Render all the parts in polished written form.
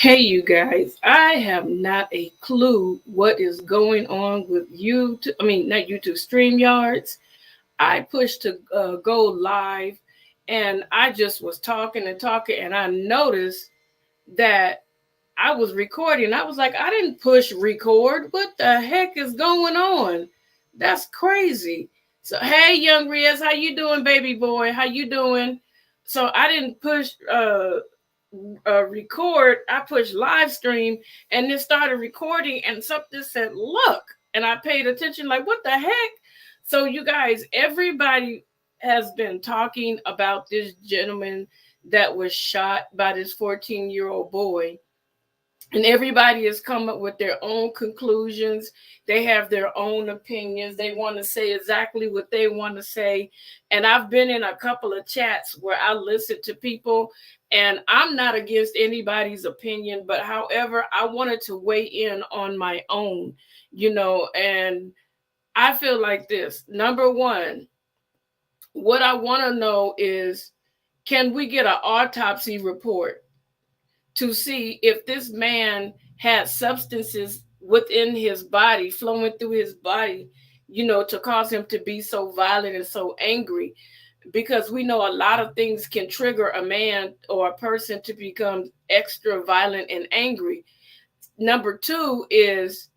Hey, you guys, I have not a clue what is going on with YouTube. I mean, not YouTube, StreamYards. I pushed to go live and I just was talking and talking, and I noticed that I was recording. I was like, I didn't push record. What the heck is going on? That's crazy. So, hey, young Riz, how you doing, baby boy? How you doing? So I didn't push record. I pushed live stream, and it started recording, and something said, "Look," and I paid attention. Like, what the heck? So, you guys, everybody has been talking about this gentleman that was shot by this 14-year-old boy, and everybody has come up with their own conclusions. They have their own opinions. They want to say exactly what they want to say. And I've been in a couple of chats where I listen to people, and I'm not against anybody's opinion, but however, I wanted to weigh in on my own, and I feel like this. Number one, what I want to know is, can we get an autopsy report to see if this man had substances within his body, flowing through his body, to cause him to be so violent and so angry? Because we know a lot of things can trigger a man or a person to become extra violent and angry. Number two is,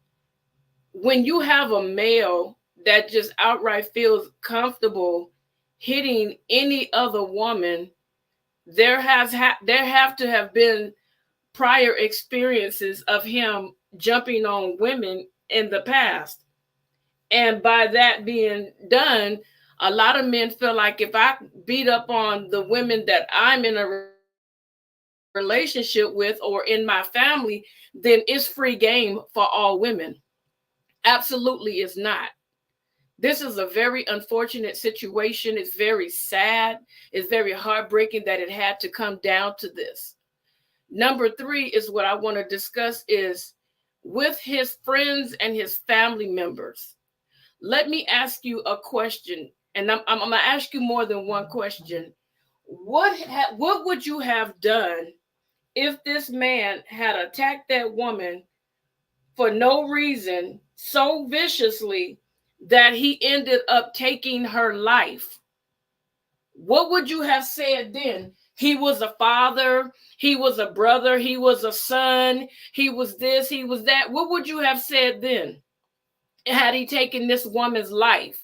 when you have a male that just outright feels comfortable hitting any other woman, there have to have been prior experiences of him jumping on women in the past. And by that being done, a lot of men feel like, if I beat up on the women that I'm in a relationship with or in my family, then it's free game for all women. Absolutely is not. This is a very unfortunate situation. It's very sad. It's very heartbreaking that it had to come down to this. Number three is what I want to discuss is with his friends and his family members. Let me ask you a question, and I'm going to ask you more than one question. What would you have done if this man had attacked that woman for no reason so viciously that he ended up taking her life? What would you have said then? He was a father, he was a brother, he was a son, he was this, he was that. What would you have said then had he taken this woman's life?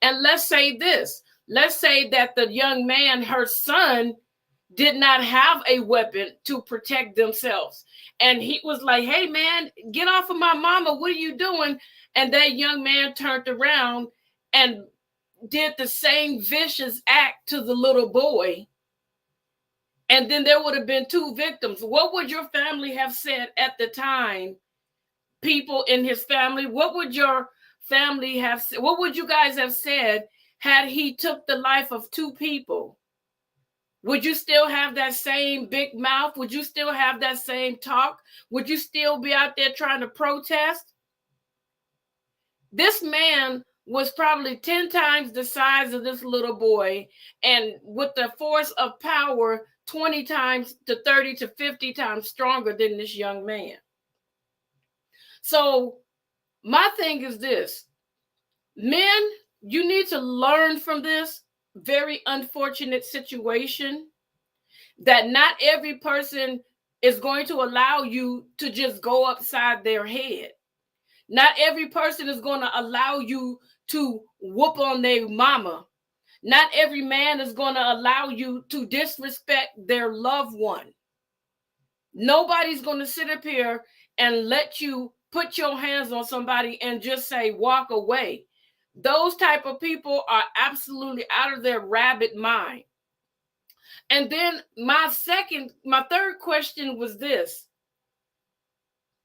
And let's say this. Let's say that the young man, her son, did not have a weapon to protect themselves. And he was like, hey, man, get off of my mama. What are you doing? And that young man turned around and did the same vicious act to the little boy. And then there would have been two victims. What would your family have said at the time? People in his family, what would your family have said? What would you guys have said had he took the life of two people? Would you still have that same big mouth? Would you still have that same talk? Would you still be out there trying to protest? This man was probably 10 times the size of this little boy, and with the force of power 20 times to 30 to 50 times stronger than this young man. So my thing is this: men, you need to learn from this very unfortunate situation, that not every person is going to allow you to just go upside their head. Not every person is going to allow you to whoop on their mama. Not every man is going to allow you to disrespect their loved one. Nobody's going to sit up here and let you put your hands on somebody and just say, walk away. Those type of people are absolutely out of their rabbit mind. And then my third question was this: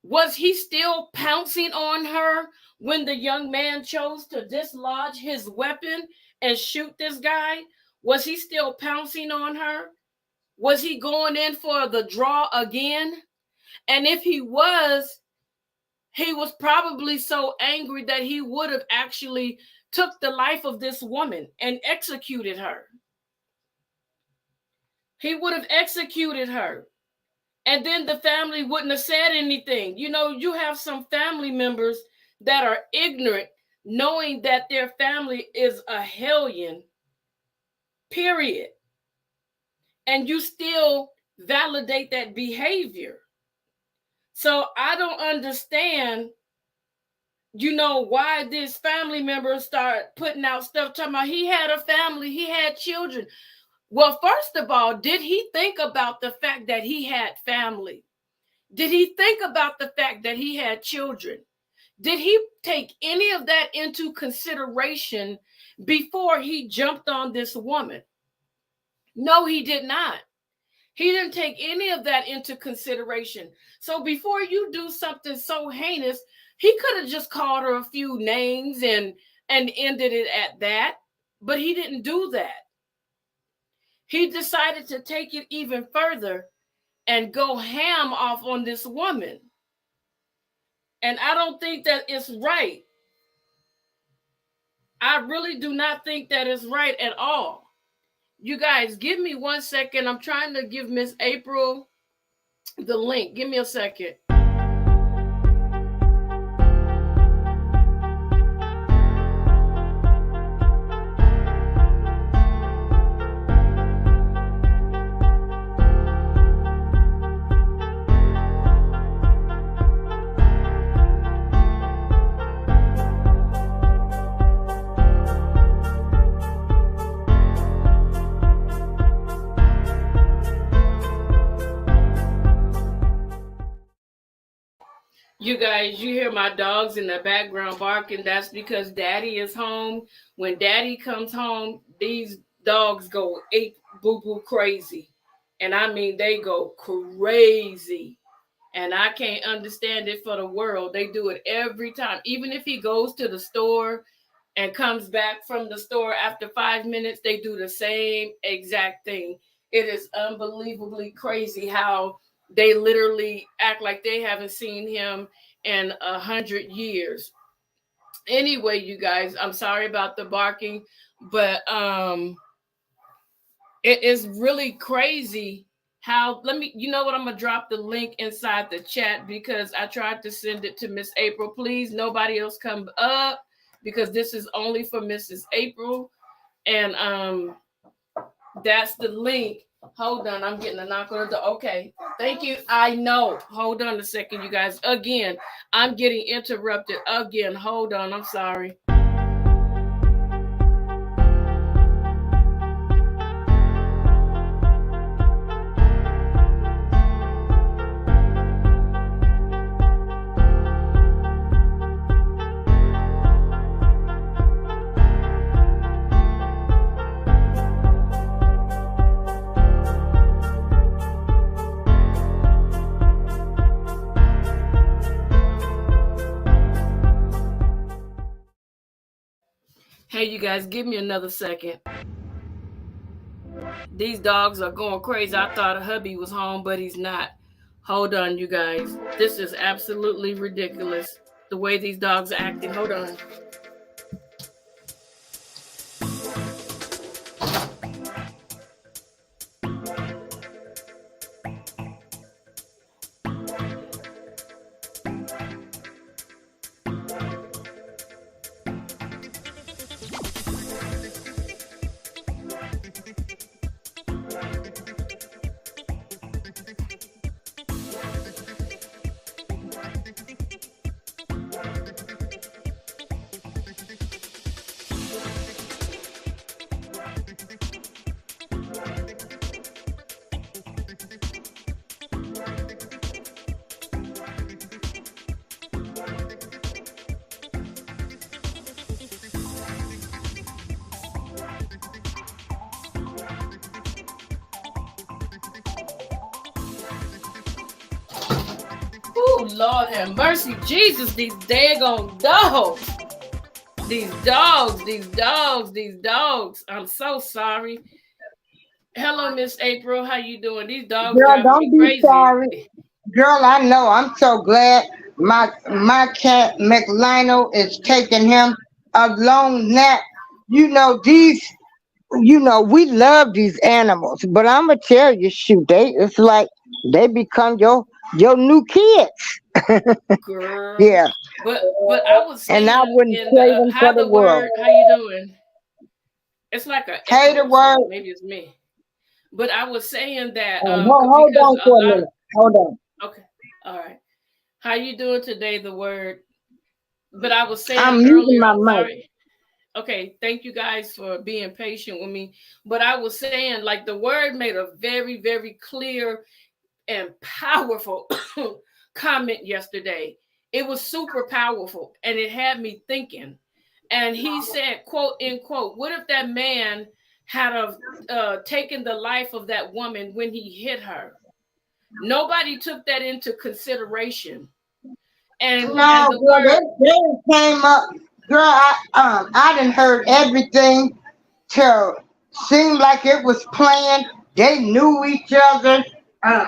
was he still pouncing on her when the young man chose to dislodge his weapon and shoot this guy? Was he still pouncing on her? Was he going in for the draw again? And if he was probably so angry that he would have actually took the life of this woman and executed her. He would have executed her. And then the family wouldn't have said anything. You know, you have some family members that are ignorant, knowing that their family is a hellion, period. And you still validate that behavior. So I don't understand, why this family members start putting out stuff talking about he had a family, he had children. Well, first of all, did he think about the fact that he had family? Did he think about the fact that he had children? Did he take any of that into consideration before he jumped on this woman? No, he did not. He didn't take any of that into consideration. So before you do something so heinous, he could have just called her a few names and ended it at that. But he didn't do that. He decided to take it even further and go ham off on this woman. And I don't think that it's right. I really do not think that it's right at all. You guys, give me 1 second. I'm trying to give Miss April the link. Give me a second. You guys, you hear my dogs in the background barking. That's because Daddy is home. When Daddy comes home, these dogs go ape boo-boo crazy. And I mean, they go crazy. And I can't understand it for the world. They do it every time. Even if he goes to the store and comes back from the store after 5 minutes, they do the same exact thing. It is unbelievably crazy how they literally act like they haven't seen him in 100 years. Anyway, you guys, I'm sorry about the barking, but it is really crazy how, you know what, I'm gonna drop the link inside the chat because I tried to send it to Miss April. Please, nobody else come up because this is only for Mrs. April. And that's the link. Hold on, I'm getting a knock on the door. Okay, thank you. I know. Hold on a second, you guys. Again, I'm getting interrupted again. Hold on, I'm sorry. Hey, you guys, give me another second. These dogs are going crazy. I thought a hubby was home, but he's not. Hold on, you guys. This is absolutely ridiculous, the way these dogs are acting. Hold on. Oh, Lord have mercy. Jesus, these daggone dogs. These dogs. I'm so sorry. Hello, Miss April. How you doing? These dogs Girl, driving don't me be crazy. sorry. Girl, I know. I'm so glad my cat McLionel is taking him a long nap. You know, we love these animals, but I'm gonna tell you, shoot, it's like They become your new kids. Girl. Yeah, But I was and I saying wouldn't in trade them for how the the world. word, how you doing? It's like an Hey, echo the or word. something. Maybe it's me. But I was saying that Hold because on a for a lot of minute. Hold on. okay, all right. How you doing today? The word. But I was saying I'm muting earlier, my I'm mic. sorry. Okay, thank you guys for being patient with me. But I was saying, like, the word made a very, very clear and powerful comment yesterday. It was super powerful and it had me thinking. And he said, quote, end quote, what if that man had taken the life of that woman when he hit her? Nobody took that into consideration. And No, the girl, word, they came up. Girl, I done heard everything till seemed like it was planned. They knew each other. Uh,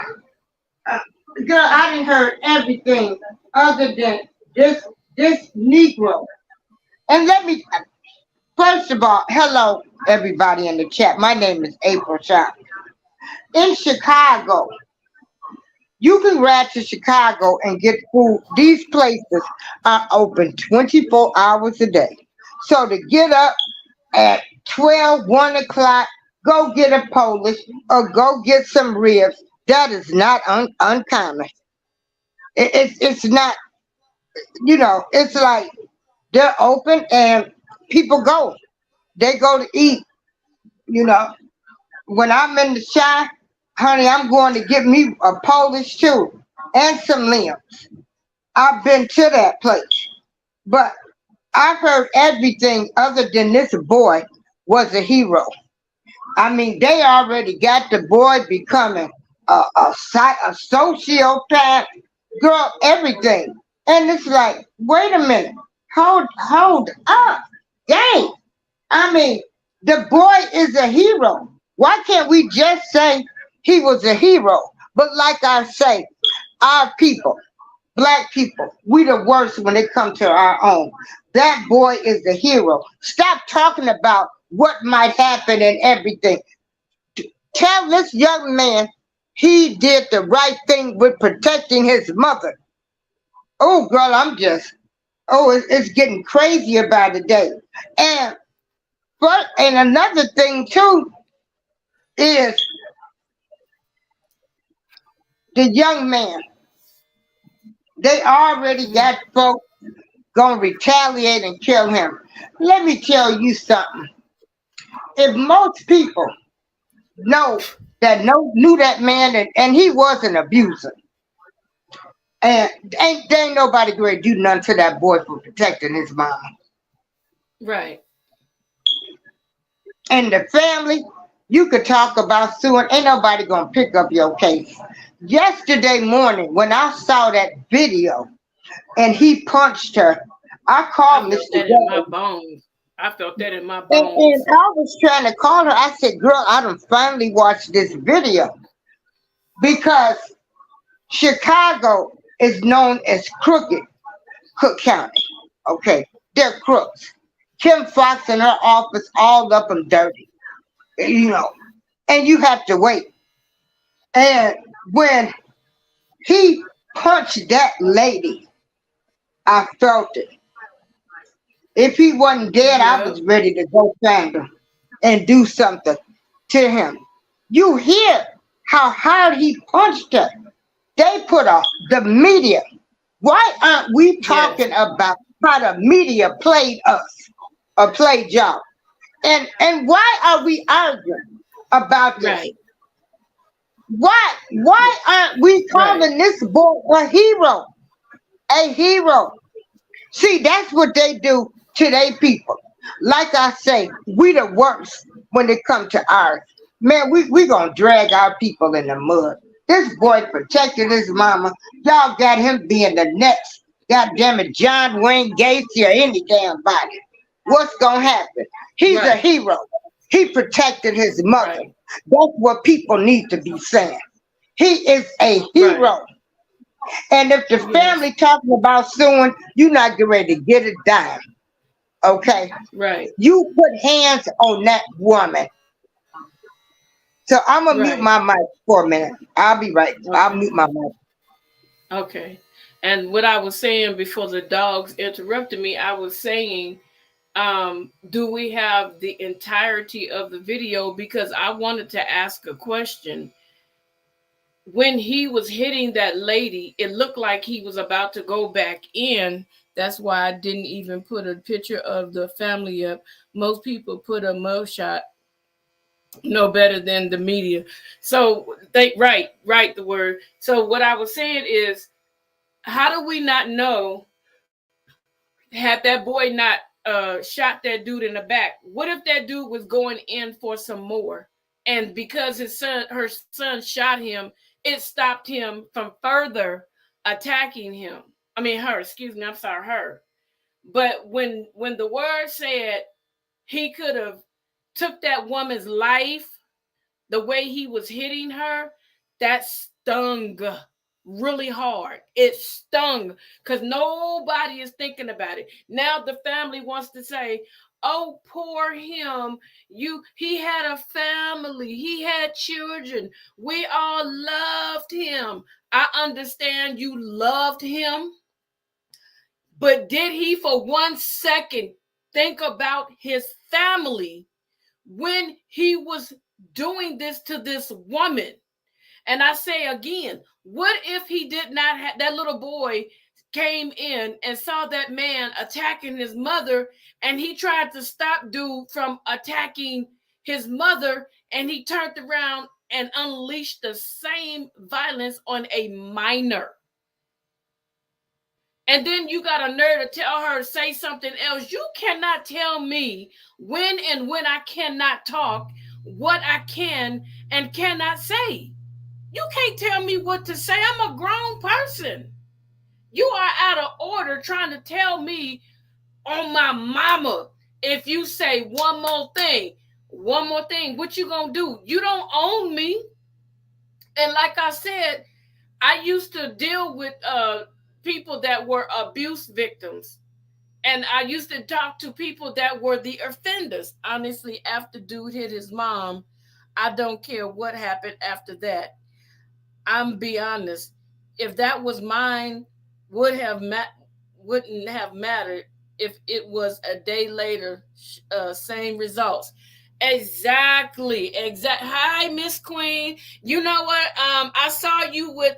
uh, Girl, I done heard everything other than this this Negro. And let me first of all, hello everybody in the chat. My name is April Shop. In Chicago, you can ride to Chicago and get food. These places are open 24 hours a day. So to get up at 12, 1 o'clock, go get a Polish or go get some ribs, that is not uncommon. It's not, it's like they're open and people go. They go to eat, you know. When I'm in the shop, honey, I'm going to get me a Polish too and some limbs. I've been to that place, but I've heard everything other than this boy was a hero. I mean, they already got the boy becoming a sociopath, girl, everything. And it's like, wait a minute, hold up, dang. I mean, the boy is a hero. Why can't we just say he was a hero? But like I say, our people, black people, we the worst when it comes to our own. That boy is a hero. Stop talking about what might happen and everything. Tell this young man he did the right thing with protecting his mother. Oh, girl, it's getting crazier by the day. And and another thing too is the young man. They already mm, got folks gonna retaliate and kill him. Let me tell you something. If most people knew that man and he was an abuser, and ain't nobody going to do nothing to that boy for protecting his mama right. and the family. You could talk about suing. Ain't nobody gonna pick up your case. Yesterday morning, when I saw that video and he punched her, I I called felt Mr. that in my Dale. bones. I felt that in my And bones. I was trying to call her. I said, girl, I done finally watched this video because Chicago is known as crooked Cook County. Okay, they're crooks. Kim Fox and her office all up and dirty, you know, and you have to wait. And when he punched that lady, I felt it. If he wasn't dead, I Yeah, was ready to go find him and do something to him. You hear how hard he punched her. They put up the media. Why aren't we yes, talking about how the media played us or played y'all? And why are we arguing about this? right, Why aren't we right, calling this boy a hero? A hero. See, that's what they do to their people. Like I say, we the worst when it comes to ours. Man, we gonna drag our people in the mud. This boy protected his mama. Y'all got him being the next, goddamn it, John Wayne Gacy or any damn body. What's gonna happen? He's a right, hero. He protected his mother. right, That's what people need to be saying. He is a right. hero. And if the Yes, family talking about suing, you're not getting ready to get it done. Okay? right. You put hands on that woman. So I'm gonna mute Right. my mic for a minute. I'll be right. I'll Okay. mute my mic. Okay. And what I was saying before the dogs interrupted me, I was saying, do we have the entirety of the video? Because I wanted to ask a question. When he was hitting that lady, it looked like he was about to go back in. That's why I didn't even put a picture of the family up. Most people put a mugshot no better than the media. So they right the word. So what I was saying is, how do we not know, had that boy not shot that dude in the back? What if that dude was going in for some more? And because her son shot him, it stopped him from further attacking him. I mean her, excuse me, I'm sorry, her. But when the word said he could have took that woman's life, the way he was hitting her, that stung really hard. It stung because nobody is thinking about it. Now the family wants to say, "Oh, poor him. He had a family. He had children. We all loved him." I understand you loved him, but did he for 1 second think about his family when he was doing this to this woman? And I say again, what if he did not have that little boy came in and saw that man attacking his mother, and he tried to stop dude from attacking his mother, and he turned around and unleashed the same violence on a minor? And then you got a nerve to tell her to say something else. You cannot tell me when I cannot talk, what I can and cannot say. You can't tell me what to say. I'm a grown person. You are out of order trying to tell me on my mama. If you say one more thing, what you gonna do? You don't own me. And like I said, I used to deal with people that were abuse victims. And I used to talk to people that were the offenders. Honestly, after dude hit his mom, I don't care what happened after that. I'm be honest. If that was mine, would have wouldn't have mattered if it was a day later. Same results. Exactly. Exact. Hi, Miss Queen. You know what? I saw you with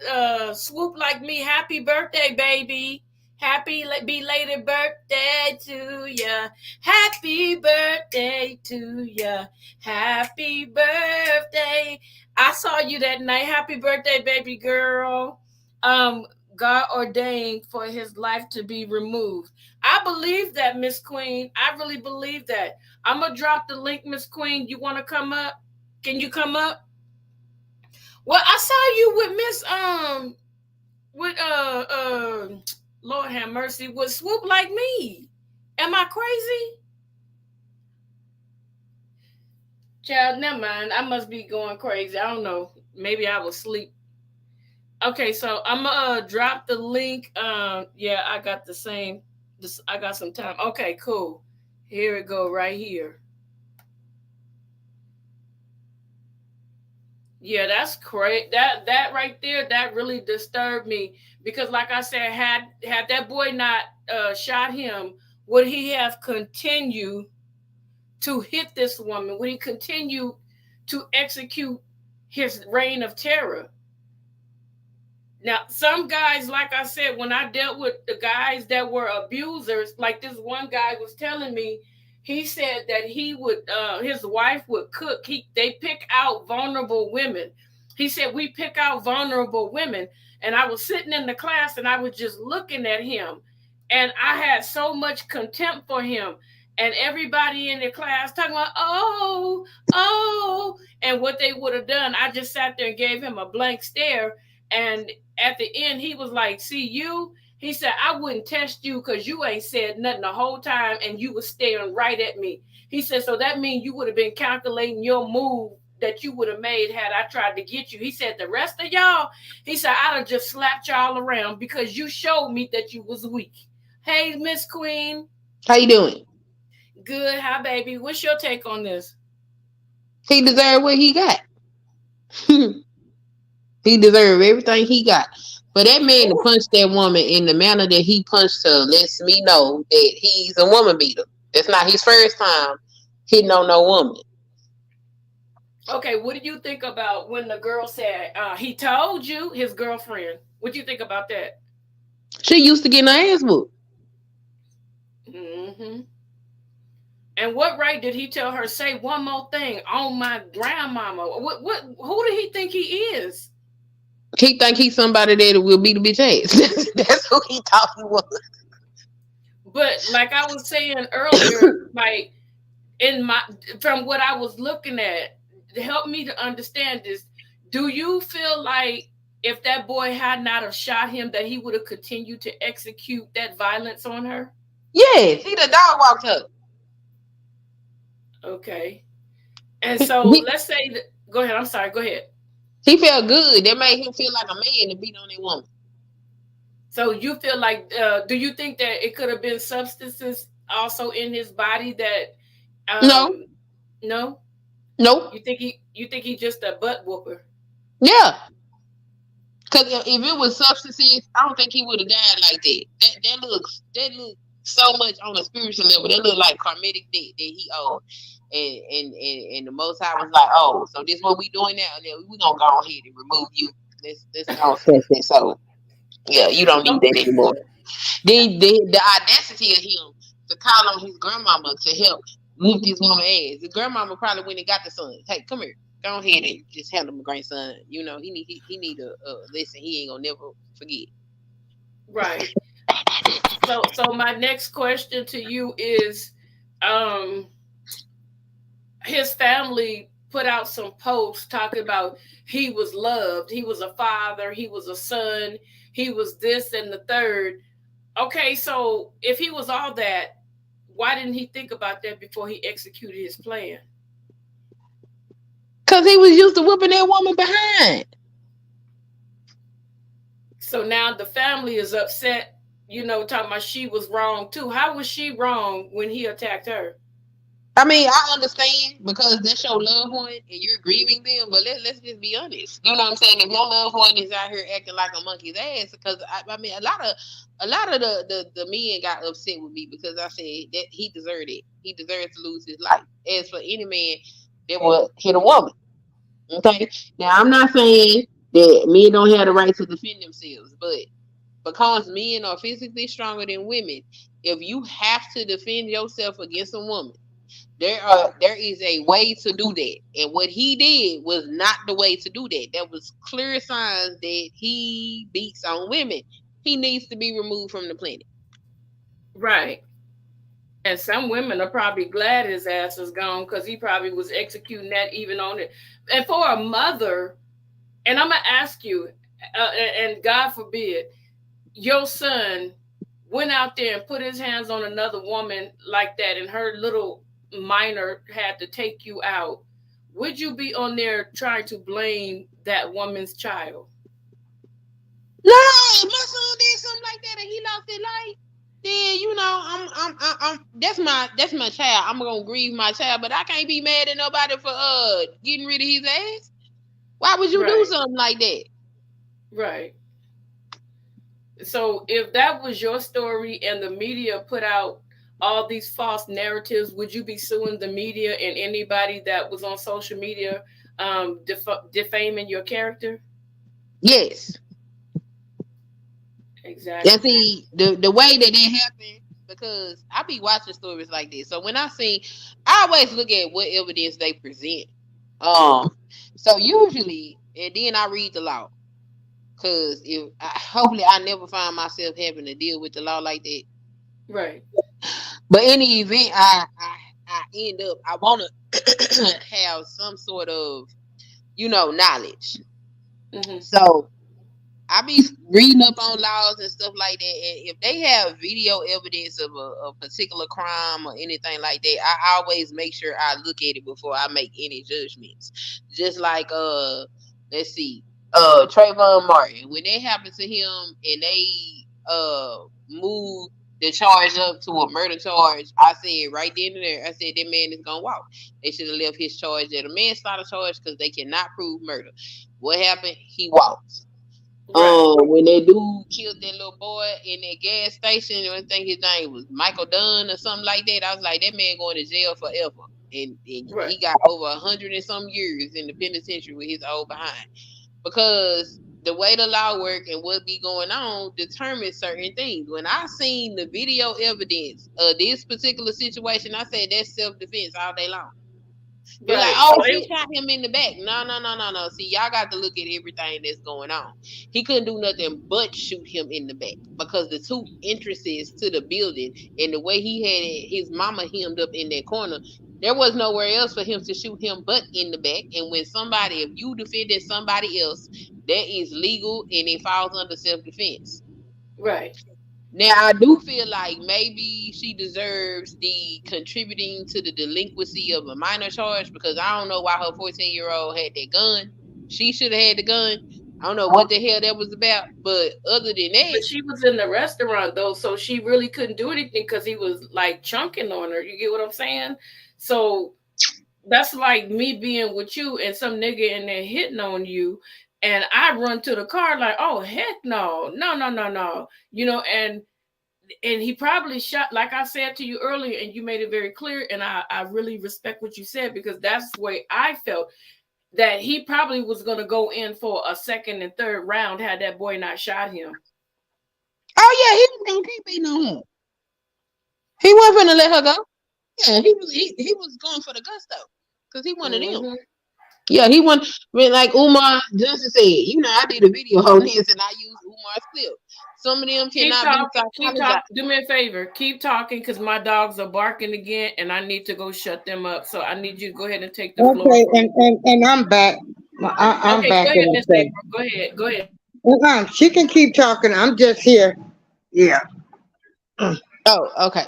swoop like me. Happy birthday, baby. Happy belated birthday to ya. Happy birthday to ya. Happy birthday. I saw you that night. Happy birthday, baby girl. Um, God ordained for his life to be removed. I believe that, Miss Queen. I really believe that. I'm gonna drop the link, Miss Queen. You want to come up? Can you come up? Well, I saw you with Miss with Lord have mercy, with swoop like me. Am I crazy? Child, never mind. I must be going crazy. I don't know. Maybe I was asleep. Okay, so I'm gonna drop the link. Yeah, I got the same. This I got some time. Okay, cool. Here it go right here. Yeah, that's great. That right there, that really disturbed me because, like I said, had that boy not shot him, would he have continued to hit this woman? Would he continue to execute his reign of terror? Now, some guys, like I said, when I dealt with the guys that were abusers, like this one guy was telling me, he said that he would, his wife would cook. They pick out vulnerable women. He said we pick out vulnerable women, and I was sitting in the class and I was just looking at him, and I had so much contempt for him. And everybody in the class talking about, oh, and what they would have done. I just sat there and gave him a blank stare, and at the end, he was like, "See you." He said, "I wouldn't test you because you ain't said nothing the whole time, and you was staring right at me." He said, "So that means you would have been calculating your move that you would have made had I tried to get you." He said, "The rest of y'all," he said, "I'd have just slapped y'all around because you showed me that you was weak." Hey, Miss Queen. How you doing? Good. Hi, baby. What's your take on this? He deserved what he got. He deserved everything he got. For that man to punch that woman in the manner that he punched her lets me know that he's a woman beater. That's not his first time hitting on no woman. Okay, what do you think about when the girl said he told you, his girlfriend? What do you think about that? She used to getting her ass whooped. Hmm. And what right did he tell her say one more thing on my grandmama? What? Who did he think he is? He think he's somebody that will beat the bitch ass. That's who he thought he was. But like I was saying earlier, like in my from what I was looking at, to help me to understand this, do you feel like if that boy had not have shot him, that he would have continued to execute that violence on her? Yes, he the dog walked her. Okay. And so He, let's say that, go ahead. I'm sorry. Go ahead. he felt good. That made him feel like a man to beat on that woman. So you feel like, do you think that it could have been substances also in his body that, No, um, no? nope. You think he just a butt whooper? Yeah. Because if it was substances, I don't think he would have died like that. That looks so much on a spiritual level. That look like karmic debt that he owed. And the Most High was like, oh, so this what we doing now? Then we gonna go ahead and remove you. Let's go fix that. So yeah, you don't need So, that anymore. Then the audacity of him to call on his grandmama to help whoop this woman ass. His grandmama probably went and got the son. Hey, come here. Go ahead and just handle my grandson. You know, he need a lesson he ain't gonna never forget. right. So my next question to you is, um, his family put out some posts talking about he was loved, he was a father, he was a son, he was this and the third. Okay, so if he was all that, why didn't he think about that before he executed his plan? Cause he was used to whooping that woman behind. So now the family is upset, talking about she was wrong too. How was she wrong when he attacked her? I mean, I understand because that's your loved one and you're grieving them, but let's just be honest. You know what I'm saying? If your loved one is out here acting like a monkey's ass, because I mean, a lot of the men got upset with me because I said that he deserved it. He deserved to lose his life. As for any man that would hit a woman, okay. Now I'm not saying that men don't have the right to defend themselves, but because men are physically stronger than women, if you have to defend yourself against a woman, there is a way to do that, and what he did was not the way to do that. That was clear signs that he beats on women. He needs to be removed from the planet. Right. And some women are probably glad his ass is gone because he probably was executing that even on it. And for a mother, and I'm gonna ask you, and God forbid, your son went out there and put his hands on another woman like that, and her little minor had to take you out. Would you be on there trying to blame that woman's child? No, if my son did something like that and he lost his life, then I'm that's my child. I'm gonna grieve my child, but I can't be mad at nobody for getting rid of his ass. Why would you do Right, something like that? right. So if that was your story and the media put out all these false narratives, would you be suing the media and anybody that was on social media, defaming your character? Yes. And Exactly. see the way that happened because I be watching stories like this. So when I always look at what evidence they present. Um, so usually, and then I read the law because hopefully I never find myself having to deal with the law like that. Right. But in the event I end up, I want to have some sort of knowledge. Hmm. So I be reading up on laws and stuff like that. And if they have video evidence of a particular crime or anything like that, I always make sure I look at it before I make any judgments. Just like let's see, Trayvon Martin, when that happened to him and they moved. the charge up to a murder charge, I said right then and there, I said that man is gonna walk. They should have left his charge at a manslaughter charge because they cannot prove murder. What happened? He walks. Right. When that dude killed that little boy in that gas station, I think his name was Michael Dunn or something like that. I was like, that man going to jail forever, and Right. he got over 100 and some years in the penitentiary with his old behind, because the way the law work and what be going on determines certain things. When I seen the video evidence of this particular situation, I said that's self-defense all day long. You're like, Right. oh, So she shot him in the back. No. See, y'all got to look at everything that's going on. He couldn't do nothing but shoot him in the back because the two entrances to the building and the way he had his mama hemmed up in that corner, there was nowhere else for him to shoot him but in the back. And when somebody, if you defended somebody else, that is legal and it falls under self-defense. right. Now, I do feel like maybe she deserves the contributing to the delinquency of a minor charge, because I don't know why her 14-year-old had that gun. She should have had the gun. I don't know what the hell that was about. But other than that, But she was in the restaurant though, so she really couldn't do anything because he was like chunking on her. You get what I'm saying? So that's like me being with you and some nigga in there hitting on you, and I run to the car like, oh heck no, no. And he probably shot, like I said to you earlier, and you made it very clear, and I really respect what you said, because that's the way I felt, that he probably was going to go in for a second and third round had that boy not shot him. oh yeah, he was gonna keep beating on her. He wasn't gonna let her go. Yeah, he was going for the gusto because he wanted him. Mhm. Yeah, he won. I mean, like Umar Johnson said, I did a video on this and I used Umar's clip. Some of them Keep cannot talking. be Keep psychologized. talking. Do me a favor. Keep talking, because my dogs are barking again, and I need to go shut them up. So I need you to go ahead and take the floor. Okay, and I'm back. I'm Okay, go back ahead, in the Miss thing. April. Go ahead. Go ahead. She can keep talking. I'm just here. Yeah. Oh, okay.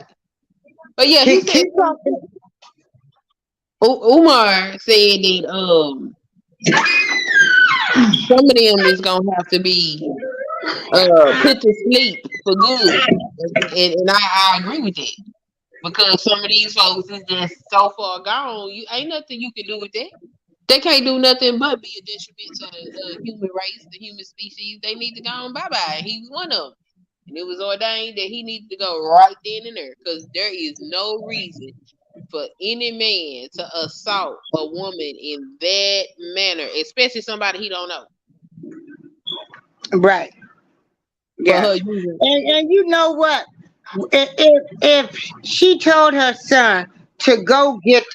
But yeah, he said Keep talking. Umar said that some of them is gonna have to be put to sleep for good, and I agree with that, because some of these folks is just so far gone. You ain't nothing you can do with that. They can't do nothing but be a detriment to the human race, the human species. They need to go on bye-bye. He was one of them. And it was ordained that he needed to go right then and there, because there is no reason for any man to assault a woman in that manner, especially somebody he don't know. Right. Yeah. For her using. And you know what? If she told her son to go get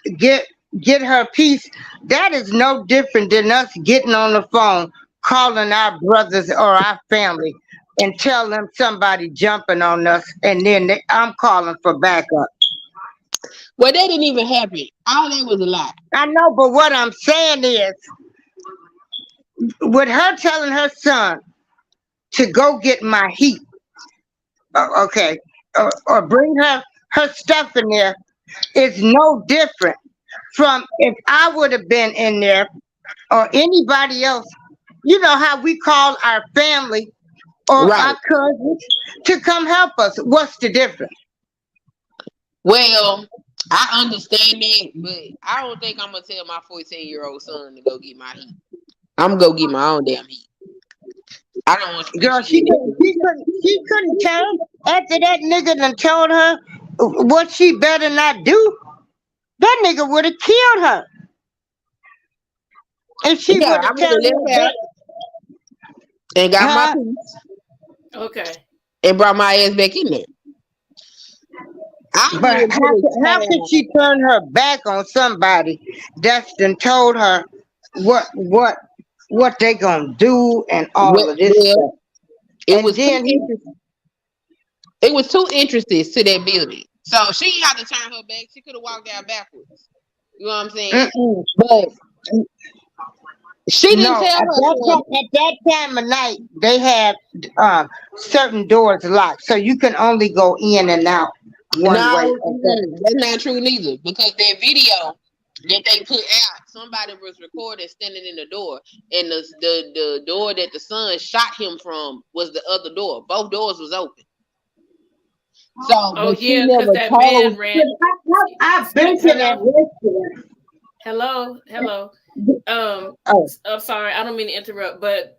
her piece, that is no different than us getting on the phone, calling our brothers or our family, and tell them somebody jumping on us, and then I'm calling for backup. Well, that didn't even happen. All that was a lie. I know, but what I'm saying is, with her telling her son to go get my heat, okay, or bring her stuff in there, is no different from if I would have been in there or anybody else. You know how we call our family or Right. our cousins to come help us. What's the difference? Well, I understand that, but I don't think I'm gonna tell my 14-year-old son to go get my heat. I'm gonna go get my own damn heat. I don't want to. Girl, she couldn't tell after that nigga done told her what she better not do. That nigga would have killed her. If she Yeah, would I have would have told her left out and got my huh? piece Okay. and brought my ass back in there. I But would put how could she turn her back on somebody that's done told her what they gonna do and all of this well, stuff? it And was then he it was two entrances to that building, so she didn't have to turn her back. She could have walked out backwards. You know what I'm saying? mm-mm. But she didn't No, tell her. at that time of night they have certain doors locked, so you can only go in and out one way. No, that's not true neither. Because that video that they put out, somebody was recorded standing in the door, and the door that the son shot him from was the other door. Both doors was open. So, Oh but she yeah, because never that man told. ran. I've been to that Hello, restaurant. hello. Oh, I'm sorry, I don't mean to interrupt, but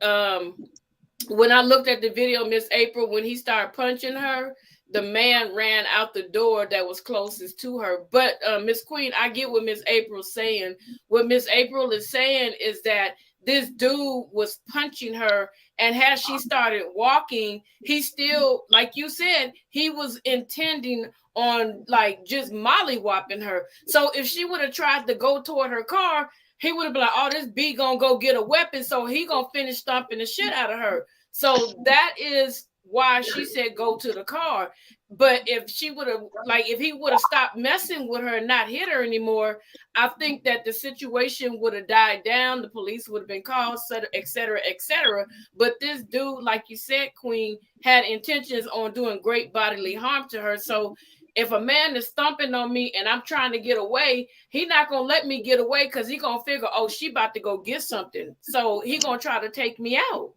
when I looked at the video, Miss April, when he started punching her, the man ran out the door that was closest to her. But Miss Queen, I get what Miss April's saying. What Miss April is saying is that this dude was punching her, and as she started walking, he still, like you said, he was intending on like just mollywopping her. So if she would have tried to go toward her car, he would have been like, "Oh, this B gonna go get a weapon, so he gonna finish stomping the shit out of her." So that is why she said go to the car. But if she would have, like, if he would have stopped messing with her and not hit her anymore, I think that the situation would have died down. The police would have been called, et cetera, et cetera. But this dude, like you said, Queen, had intentions on doing great bodily harm to her. So if a man is stomping on me and I'm trying to get away, he not gonna let me get away because he gonna figure, oh, she about to go get something. So he gonna try to take me out.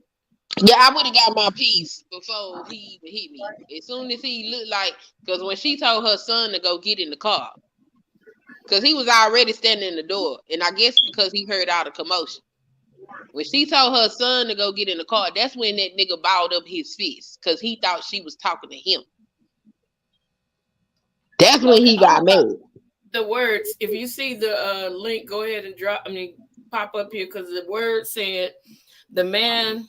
yeah, I would have got my piece before he even hit me. As soon as he looked like, because when she told her son to go get in the car, because he was already standing in the door, and I guess because he heard all the commotion. When she told her son to go get in the car, that's when that nigga balled up his fist because he thought she was talking to him. That's when Okay, he got mad. the words. If you see the link, go ahead and drop. I mean, pop up here because the word said the man.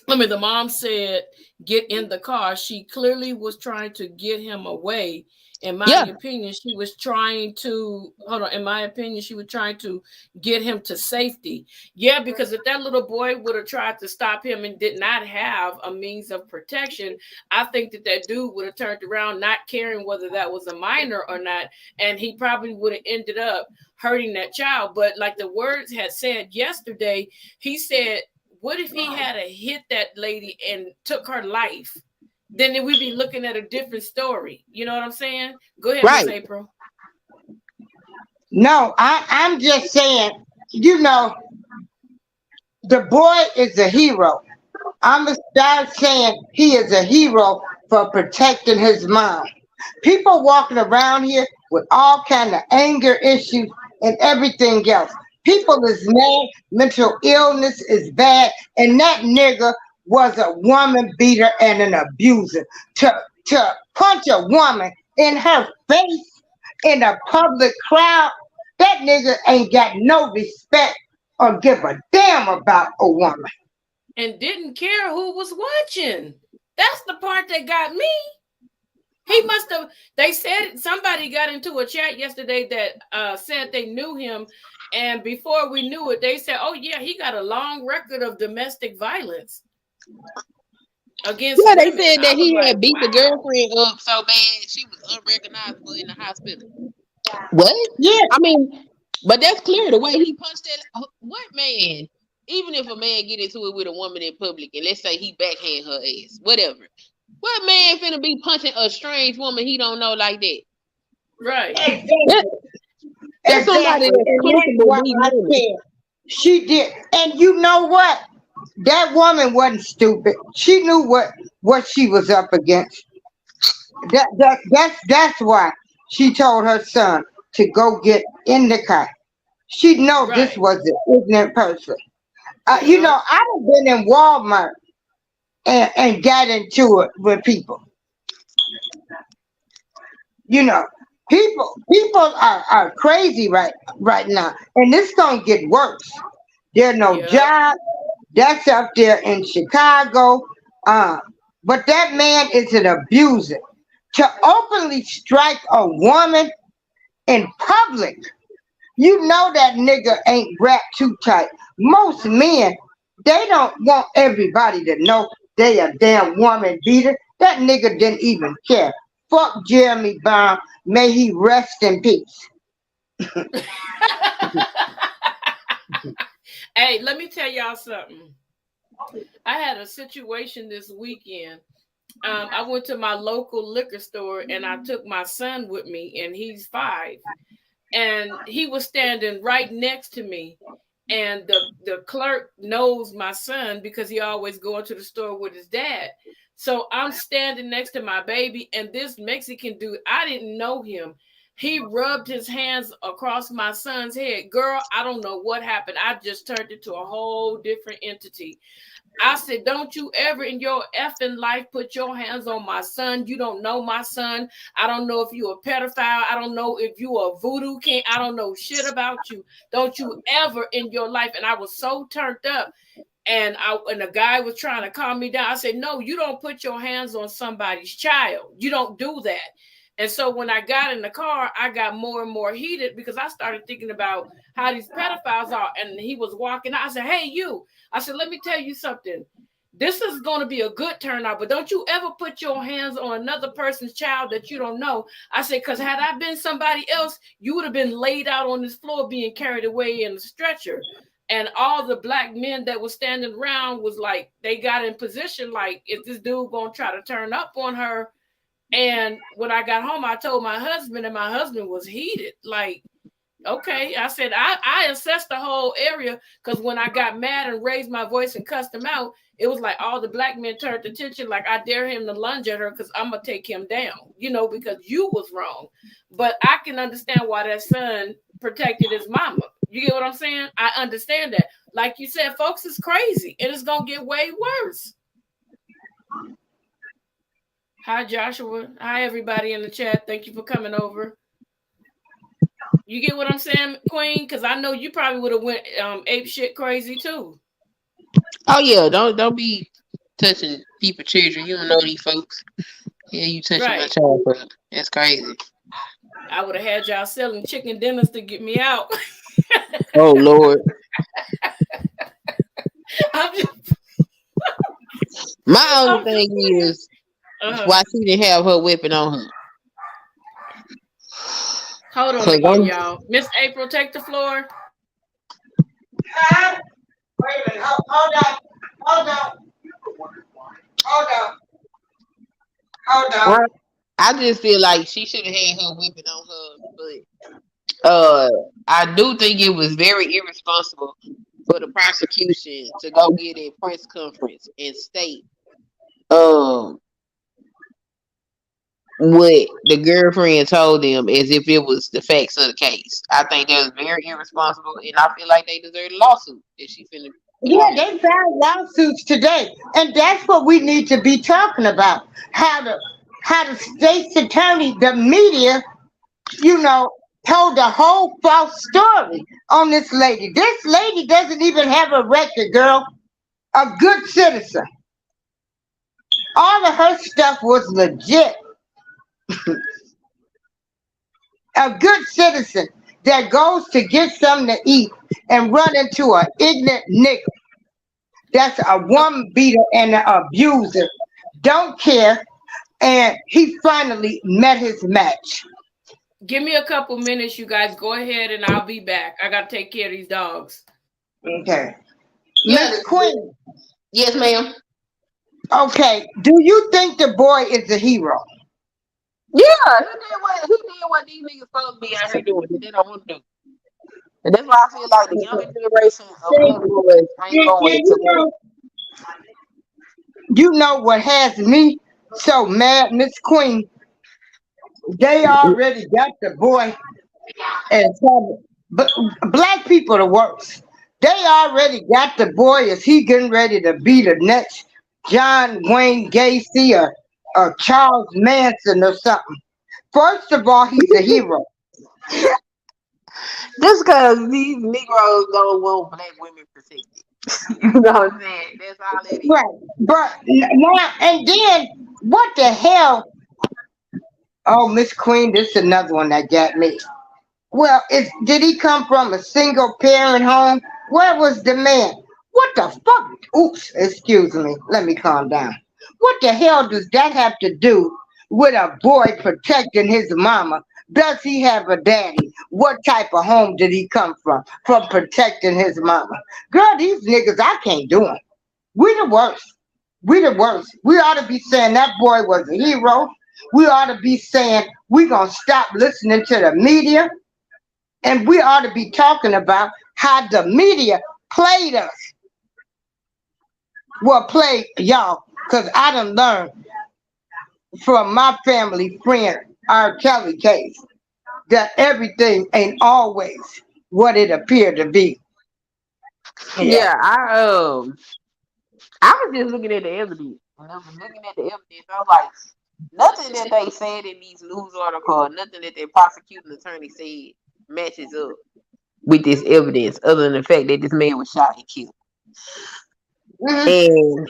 The mom said, "Get in the car." She clearly was trying to get him away. In my Yeah, opinion, she was trying to hold on. In my opinion, she was trying to get him to safety. Yeah, because if that little boy would have tried to stop him and did not have a means of protection, I think that that dude would have turned around, not caring whether that was a minor or not, and he probably would have ended up hurting that child. But like the words had said yesterday, he said, what if he had a hit that lady and took her life? Then we'd be looking at a different story. You know what I'm saying? Go ahead, Miss right. April. No, I'm just saying, you know, the boy is a hero. I'm gonna start saying he is a hero for protecting his mom. People walking around here with all kind of anger issues and everything else. People is mad, mental illness is bad, and that nigga was a woman beater and an abuser. To punch a woman in her face in a public crowd, that nigga ain't got no respect or give a damn about a woman. And didn't care who was watching. That's the part that got me. He must have. They said somebody got into a chat yesterday that said they knew him, and before we knew it, they said, "Oh yeah, he got a long record of domestic violence against Yeah, they women." said I that was he like, had beat the "Wow." girlfriend up so bad she was unrecognizable in the hospital. What? Yeah, I mean, but that's clear. The way he punched that, what man? Even if a man get into it with a woman in public, and let's say he backhand her ass, whatever. What man finna be punching a strange woman he don't know like that? Right. exactly. That's somebody Exactly. that's And that's comfortable why being I honest. said she did. And you know what? That woman wasn't stupid. She knew what she was up against. That's why she told her son to go get in the car. She know this Right. was an ignorant person. You Yep. know, I've been in Walmart and got into it with people. You know, people are crazy right now, and this gonna get worse. There no Yep. job. That's up there in Chicago. Uh, but that man is an abuser. To openly strike a woman in public, you know that nigga ain't wrapped too tight. Most men, they don't want everybody to know they a damn woman beater. That nigga didn't even care. Fuck Jeremy Brown. May he rest in peace. Hey, let me tell y'all something. I had a situation this weekend. I went to my local liquor store and I took my son with me, and he's 5. And he was standing right next to me. And the clerk knows my son because he always going to the store with his dad. So I'm standing next to my baby, and this Mexican dude, I didn't know him. He rubbed his hands across my son's head. Girl, I don't know what happened. I just turned into a whole different entity. I said, don't you ever in your effing life put your hands on my son. You don't know my son. I don't know if you a pedophile. I don't know if you a voodoo king. I don't know shit about you. Don't you ever in your life. And I was so turned up. And the guy was trying to calm me down. I said, no, you don't put your hands on somebody's child. You don't do that. And so when I got in the car, I got more and more heated because I started thinking about how these pedophiles are. And he was walking out. I said, hey, you. I said, let me tell you something. This is going to be a good turnout, but don't you ever put your hands on another person's child that you don't know. I said, because had I been somebody else, you would have been laid out on this floor being carried away in a stretcher. And all the black men that were standing around was like, they got in position like, is this dude going to try to turn up on her? And when I got home, I told my husband, and my husband was heated. Like, okay. I said, I assessed the whole area because when I got mad and raised my voice and cussed him out, it was like all the black men turned attention. Like, I dare him to lunge at her because I'm going to take him down, because you was wrong. But I can understand why that son protected his mama. You get what I'm saying? I understand that. Like you said, folks, is crazy. And it's going to get way worse. Hi, Joshua. Hi, everybody in the chat. Thank you for coming over. You get what I'm saying, Queen? Because I know you probably would have went ape shit crazy too. Oh yeah, don't be touching people's children. You don't know these folks. Yeah, you touching my child, bro. That's crazy. I would have had y'all selling chicken dinners to get me out. Oh Lord. My only thing is why she didn't have her weapon on her. Hold on again, y'all. Miss April, take the floor. Wait a minute. Hold on. I just feel like she should have had her weapon on her, but I do think it was very irresponsible for the prosecution to go get a press conference and state what the girlfriend told them as if it was the facts of the case. I think that was very irresponsible, and I feel like they deserve a lawsuit that she finna. Yeah, they filed lawsuits today, and that's what we need to be talking about. How the state's attorney, the media, told the whole false story on this lady. This lady doesn't even have a record, girl. A good citizen. All of her stuff was legit. A good citizen that goes to get something to eat and run into an ignorant nigga. That's a woman beater and an abuser. Don't care. And he finally met his match. Give me a couple minutes, you guys. Go ahead and I'll be back. I got to take care of these dogs. Okay. Miss Queen. Yes, ma'am. Okay. Do you think the boy is a hero? Yeah, he did what these niggas supposed to be out here doing. They don't want to do. And that's why I feel like the younger generation of boys ain't going to. You know what has me so mad, Miss Queen? They already got the boy and but black people the worst. They already got the boy as he getting ready to be the next John Wayne Gacy or Charles Manson or something. First of all, he's a hero. Just because these Negroes don't want black women protected. You know what I'm saying? That's all it is. Right. But now, and then, what the hell? Oh, Miss Queen, this is another one that got me. Well, did he come from a single parent home? Where was the man? What the fuck? Oops, excuse me. Let me calm down. What the hell does that have to do with a boy protecting his mama? Does he have a daddy? What type of home did he come from protecting his mama? Girl, these niggas, I can't do them. We the worst. We the worst. We ought to be saying that boy was a hero. We ought to be saying we're going to stop listening to the media. And we ought to be talking about how the media played us. Well, played y'all. Because I done learned from my family friend, R. Kelly case, that everything ain't always what it appeared to be. Yeah. Yeah, I was just looking at the evidence. When I was looking at the evidence, I was like, nothing that they said in these news articles, nothing that the prosecuting attorney said matches up with this evidence, other than the fact that this man was shot and killed. Mhm. And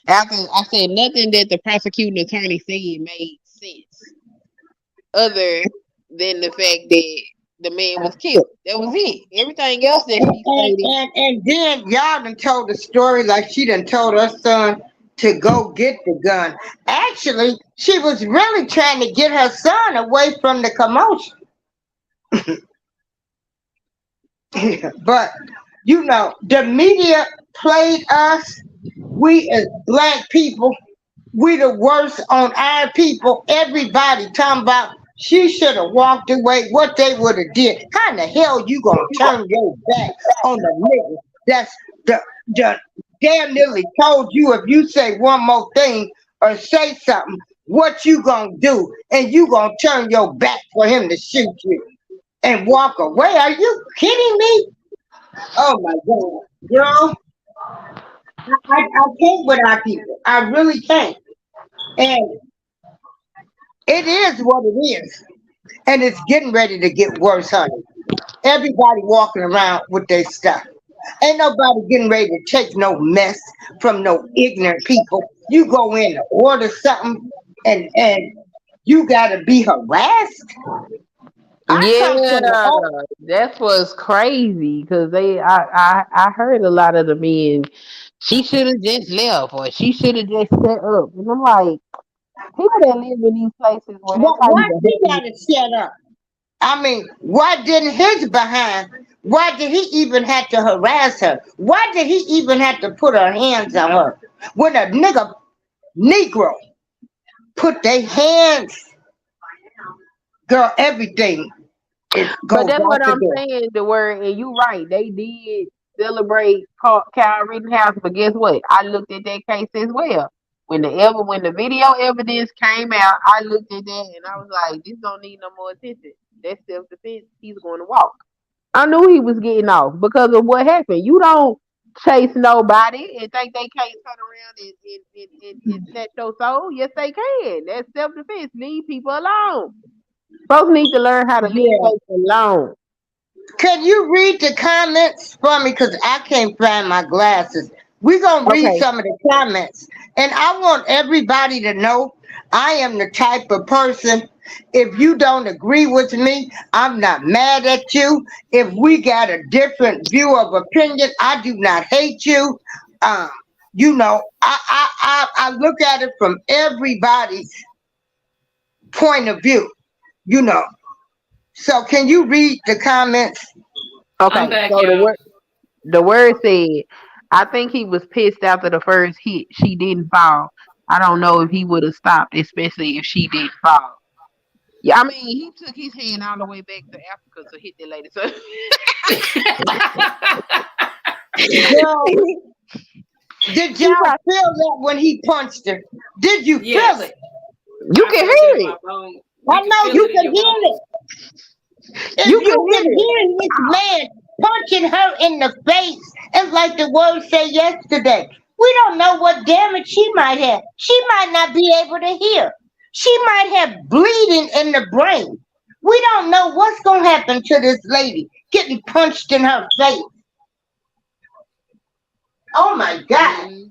after I said nothing that the prosecuting attorney said made sense, other than the fact that the man was killed. That was it. Everything else that And, she stated. and then y'all done told the story like she done told her son to go get the gun. Actually, she was really trying to get her son away from the commotion. But the media played us. We as black people, we the worst on our people. Everybody talking about she should have walked away. What they would have did? How in the hell you gonna turn your back on the nigga that's the damn nearly told you if you say one more thing or say something, what you gonna do? And you gonna turn your back for him to shoot you and walk away? Are you kidding me? Oh my god, girl, I can't with our people. I really can't. And it is what it is. And it's getting ready to get worse, honey. Everybody walking around with their stuff. Ain't nobody getting ready to take no mess from no ignorant people. You go in to order something and you gotta be harassed. I come from the Yeah, old that was crazy because I heard a lot of the men. She should have just left, or she should have just set up. And I'm like, people that live in these places where that type why of she behavior. gotta shut up? I mean, why didn't his behind? Why did he even have to harass her? Why did he even have to put her hands on her? When a nigga Negro put their hands, girl, everything it But goes that's out what the I'm door. saying. The word, and you right. They did celebrate Kyle Rittenhouse, but guess what? I looked at that case as well. When the video evidence came out, I looked at that and I was like, this don't need no more attention. That's self defense. He's going to walk. I knew he was getting off because of what happened. You don't chase nobody and think they can't turn around and snatch your soul. Yes, they can. That's self defense. Leave people alone. Folks need to learn how to leave Yeah. folks alone. Can you read the comments for me? Because I can't find my glasses. We're going to read Okay. some of the comments. And I want everybody to know I am the type of person, if you don't agree with me, I'm not mad at you. If we got a different view of opinion, I do not hate you. Um, I look at it from everybody's point of view, you know. So can you read the comments? I'm Okay. back, So y'all. the word said, I think he was pissed after the first hit. She didn't fall. I don't know if he would have stopped, especially if she didn't fall. Yeah, I mean, he took his hand all the way back to Africa to hit that lady. So Girl, did y'all he probably, feel that when he punched her? Did you feel Yes, it? you I can felt it in hear my it. bone. I You can know feel you it in can your hear bones. it. If You can you can hear it. hear this man punching her in the face, it's like the word said yesterday. We don't know what damage she might have. She might not be able to hear. She might have bleeding in the brain. We don't know what's going to happen to this lady getting punched in her face. Oh my God. Mm.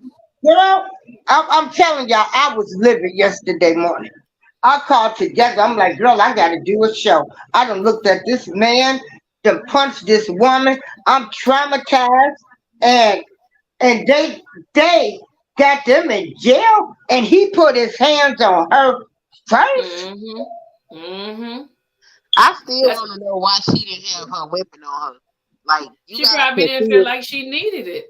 I'm telling y'all, I was livid yesterday morning. I called together. I'm like, girl, I got to do a show. I done looked at this man, done punched this woman. I'm traumatized, and they got them in jail, and he put his hands on her first. Mhm. Mhm. I still That's want to know why she didn't have her weapon on her. Like, you she got to probably didn't feel conceal. like she needed it.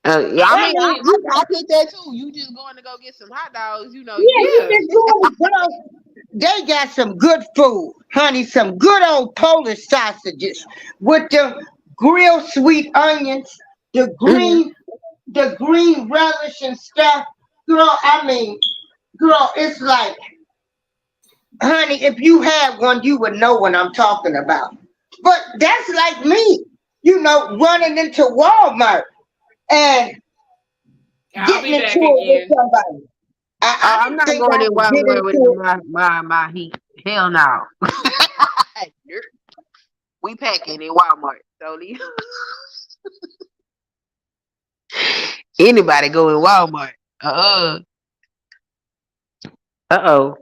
Yeah, I I mean, mean, you I get that too. You just going to go get some hot dogs, yeah, you Yeah. just going to go. They got some good food, honey. Some good old Polish sausages with the grilled sweet onions, the Mhm. green, the green relish and stuff. Girl, I mean, girl, it's like, honey, if you had one, you would know what I'm talking about. But that's like me, running into Walmart and I'll getting be into back it with again. somebody. I I'm didn't not think going I in could get Walmart with into it. my heat. Hell no. Nope. We packing in Walmart. So anybody go in Walmart. Uh-oh.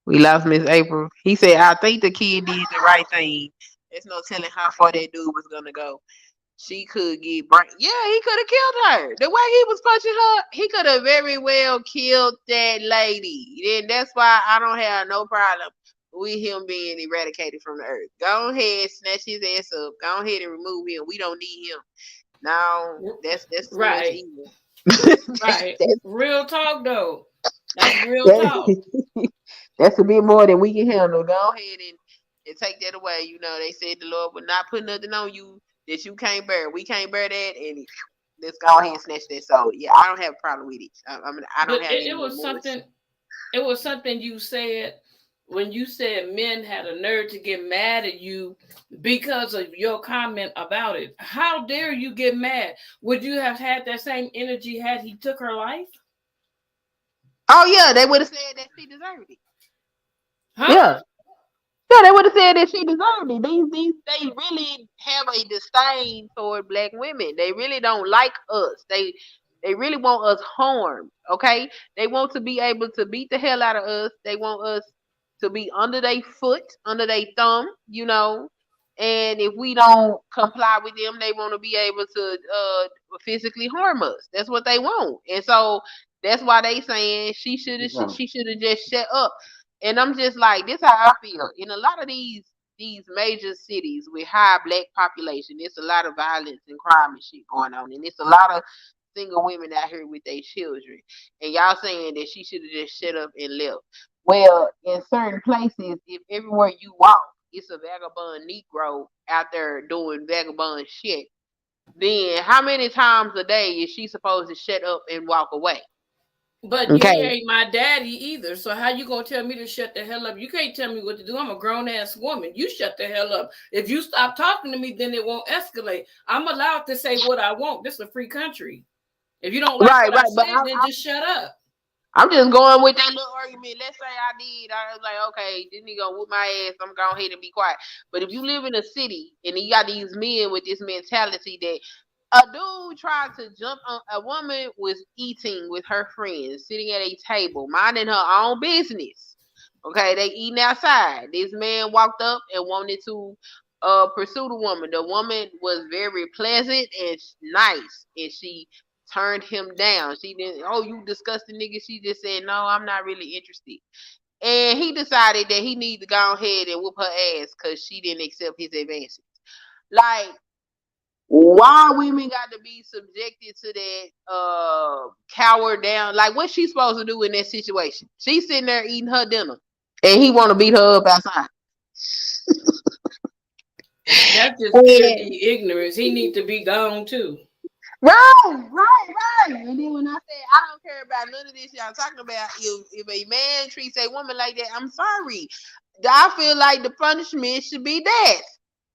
We lost Miss April. He said, I think the kid did the right thing. There's no telling how far that dude was gonna go. She could get burnt. Yeah, he could have killed her. The way he was punching her, he could have very well killed that lady. Then that's why I don't have no problem with him being eradicated from the earth. Go ahead, snatch his ass up. Go ahead and remove him. We don't need him. No, that's too much Right, evil. right. that's, Real talk though. That's real talk. that's, that's a bit more than we can handle. Go ahead and take that away. They said the Lord would not put nothing on you that you can't bear. We can't bear that, and let's go ahead and snatch that soul. Yeah, I don't have a problem with it. I don't But have any remorse. it was something you said when you said men had a nerve to get mad at you because of your comment about it. How dare you get mad? Would you have had that same energy had he took her life? Oh yeah, they would have said that she deserved it. Huh? Yeah. Yeah, they would have said that she deserved it. They really have a disdain toward black women. They really don't like us. They really want us harmed. Okay, they want to be able to beat the hell out of us. They want us to be under their foot, under their thumb. And if we don't comply with them, they want to be able to physically harm us. That's what they want, and so that's why they saying she should have just shut up. And I'm just like, this how I feel. In a lot of these major cities with high black population, it's a lot of violence and crime and shit going on. And it's a lot of single women out here with their children. And y'all saying that she should have just shut up and left. Well, in certain places, if everywhere you walk, it's a vagabond Negro out there doing vagabond shit, then how many times a day is she supposed to shut up and walk away? But he Okay. ain't my daddy either. So how you gonna tell me to shut the hell up? You can't tell me what to do. I'm a grown ass woman. You shut the hell up. If you stop talking to me, then it won't escalate. I'm allowed to say what I want. This is a free country. If you don't like Right, what I right. But said, then just shut up. I'm just going with that little argument. Let's say I did. I was like, okay, this nigga gonna whoop my ass. I'm going ahead and be quiet. But if you live in a city and you got these men with this mentality that a dude tried to jump on a woman was eating with her friends, sitting at a table, minding her own business. Okay, they eating outside. This man walked up and wanted to pursue the woman. The woman was very pleasant and nice, and she turned him down. She didn't, oh, you disgusting nigga. She just said, no, I'm not really interested. And he decided that he needed to go ahead and whoop her ass because she didn't accept his advances. Like, why women got to be subjected to that cower down? Like, what's she supposed to do in that situation? She's sitting there eating her dinner, and he want to beat her up outside. That's just pure And ignorance. He need to be gone too. right. And then when I say I don't care about none of this y'all talking about, if a man treats a woman like that, I'm sorry. I feel like the punishment should be death.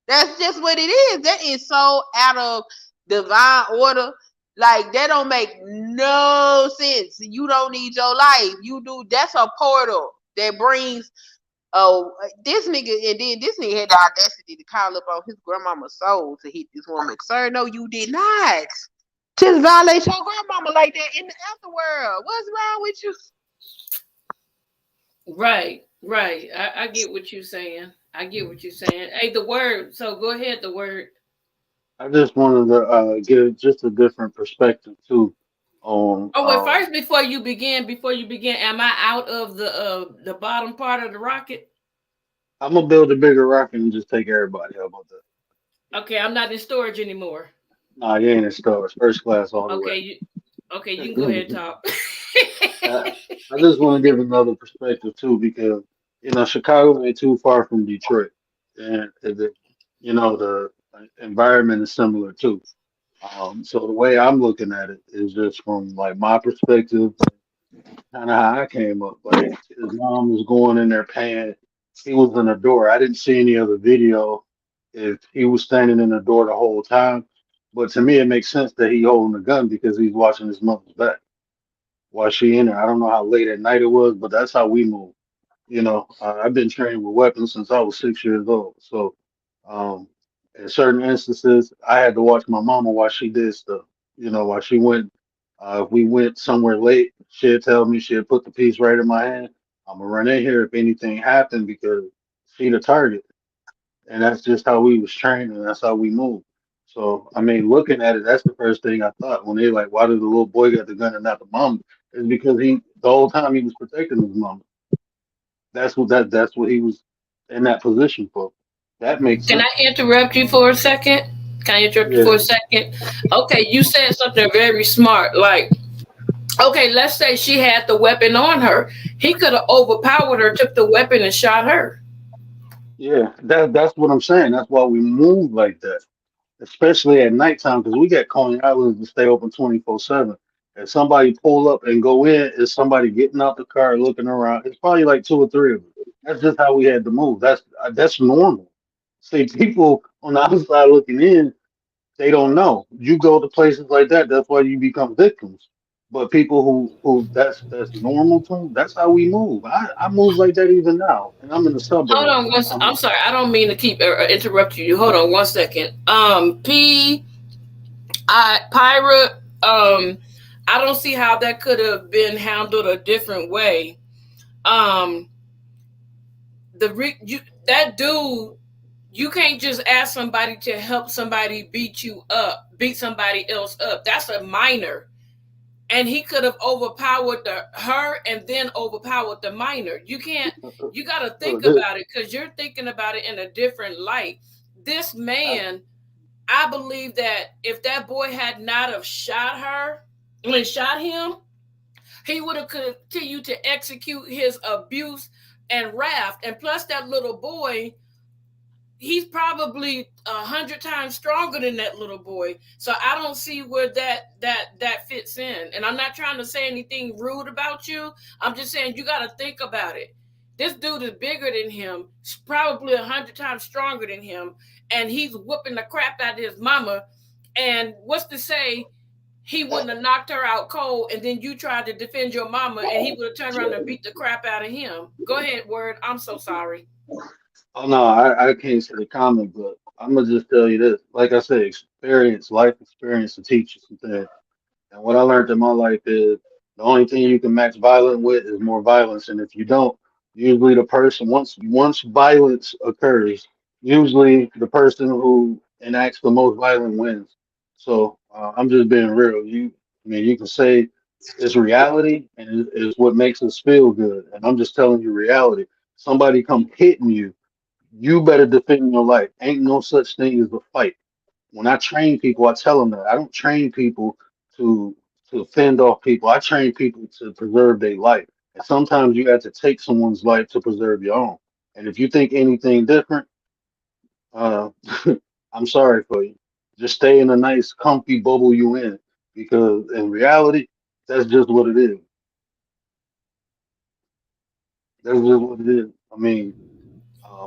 That's just what it is. That is so out of divine order. Like that don't make no sense. You don't need your life. You do. That's a portal that brings. Oh, this nigga, and then this nigga had the audacity to call up on his grandmama's soul to hit this woman. Sir, no, you did not. Just violate your grandmama like that in the afterworld. What's wrong with you? Right, right. I get what you're saying. I get what you're saying. Hey, the word. So go ahead, the word. I just wanted to give just a different perspective too on. Oh, well, first, before you begin, am I out of the bottom part of the rocket? I'm gonna build a bigger rocket and just take everybody. How about that? Okay, I'm not in storage anymore. Nah, you ain't in stars. First class all the way. Okay, you can go ahead and talk. I, I just want to give another perspective too because Chicago ain't too far from Detroit, and the environment is similar too. So the way I'm looking at it is just from like my perspective, kind of how I came up. Like his mom was going in there paying. He was in the door. I didn't see any other video if he was standing in the door the whole time. But to me, it makes sense that he holding the gun because he's watching his mother's back while she in there. I don't know how late at night it was, but that's how we move. I've been trained with weapons since I was 6 years old. So, um, in certain instances, I had to watch my mama while she did stuff. While she went, if we went somewhere late, she'd tell me, she'd put the piece right in my hand. I'm gonna run in here if anything happened because she the target, and that's just how we was trained, and that's how we move. So, I mean, looking at it, that's the first thing I thought when they like, why did the little boy get the gun and not the mom? It's because the whole time he was protecting his mom. That's what he was in that position for. That makes Can I sense. interrupt you for a second? Can I interrupt you Yeah, for a second? Okay, you said something very smart. Like, okay, let's say she had the weapon on her. He could have overpowered her, took the weapon, and shot her. yeah. That's what I'm saying. That's why we move like that, especially at nighttime, because we got Coney Islands to stay open 24/7. If somebody pull up and go in, is somebody getting out the car looking around? It's probably like two or three of them. That's just how we had to move. That's normal. See, people on the outside looking in, they don't know. You go to places like that, that's why you become victims. But people who that's normal to them, that's how we move. I move like that even now, and I'm in the Hold suburbs. on one. I'm I'm sorry. I don't mean to keep interrupting you. Hold on one second. Pirate. I don't see how that could have been handled a different way. Um, that dude, you can't just ask somebody to help somebody beat somebody else up. That's a minor, and he could have overpowered her and then overpowered the minor. You can't. You got to think this, about it because you're thinking about it in a different light. This I, man, I believe that if that boy had not have shot her, when shot him, he would have continued to execute his abuse and wrath. And plus, that little boy, he's probably 100 times stronger than that little boy. So I don't see where that fits in. And I'm not trying to say anything rude about you. I'm just saying you got to think about it. This dude is bigger than him, probably 100 times stronger than him, and he's whooping the crap out of his mama. And what's to say he wouldn't have knocked her out cold, and then you tried to defend your mama, and he would have turned around and beat the crap out of him? Go ahead, Word. I'm so sorry. oh no, I can't say the comment, but I'm gonna just tell you this. Like I said, life experience to teach you some things. And what I learned in my life is the only thing you can match violence with is more violence. And if you don't, usually the person once violence occurs, usually the person who enacts the most violent wins. So I'm just being real. I mean, you can say it's reality, and it's what makes us feel good. And I'm just telling you reality. Somebody come hitting you, you better defend your life. Ain't no such thing as a fight. When I train people, I tell them that I don't train people to fend off people. I train people to preserve their life. And sometimes you have to take someone's life to preserve your own. And if you think anything different, uh, I'm sorry for you. Just stay in a nice, comfy bubble you in, because in reality, that's just what it is. That's just what it is. I mean,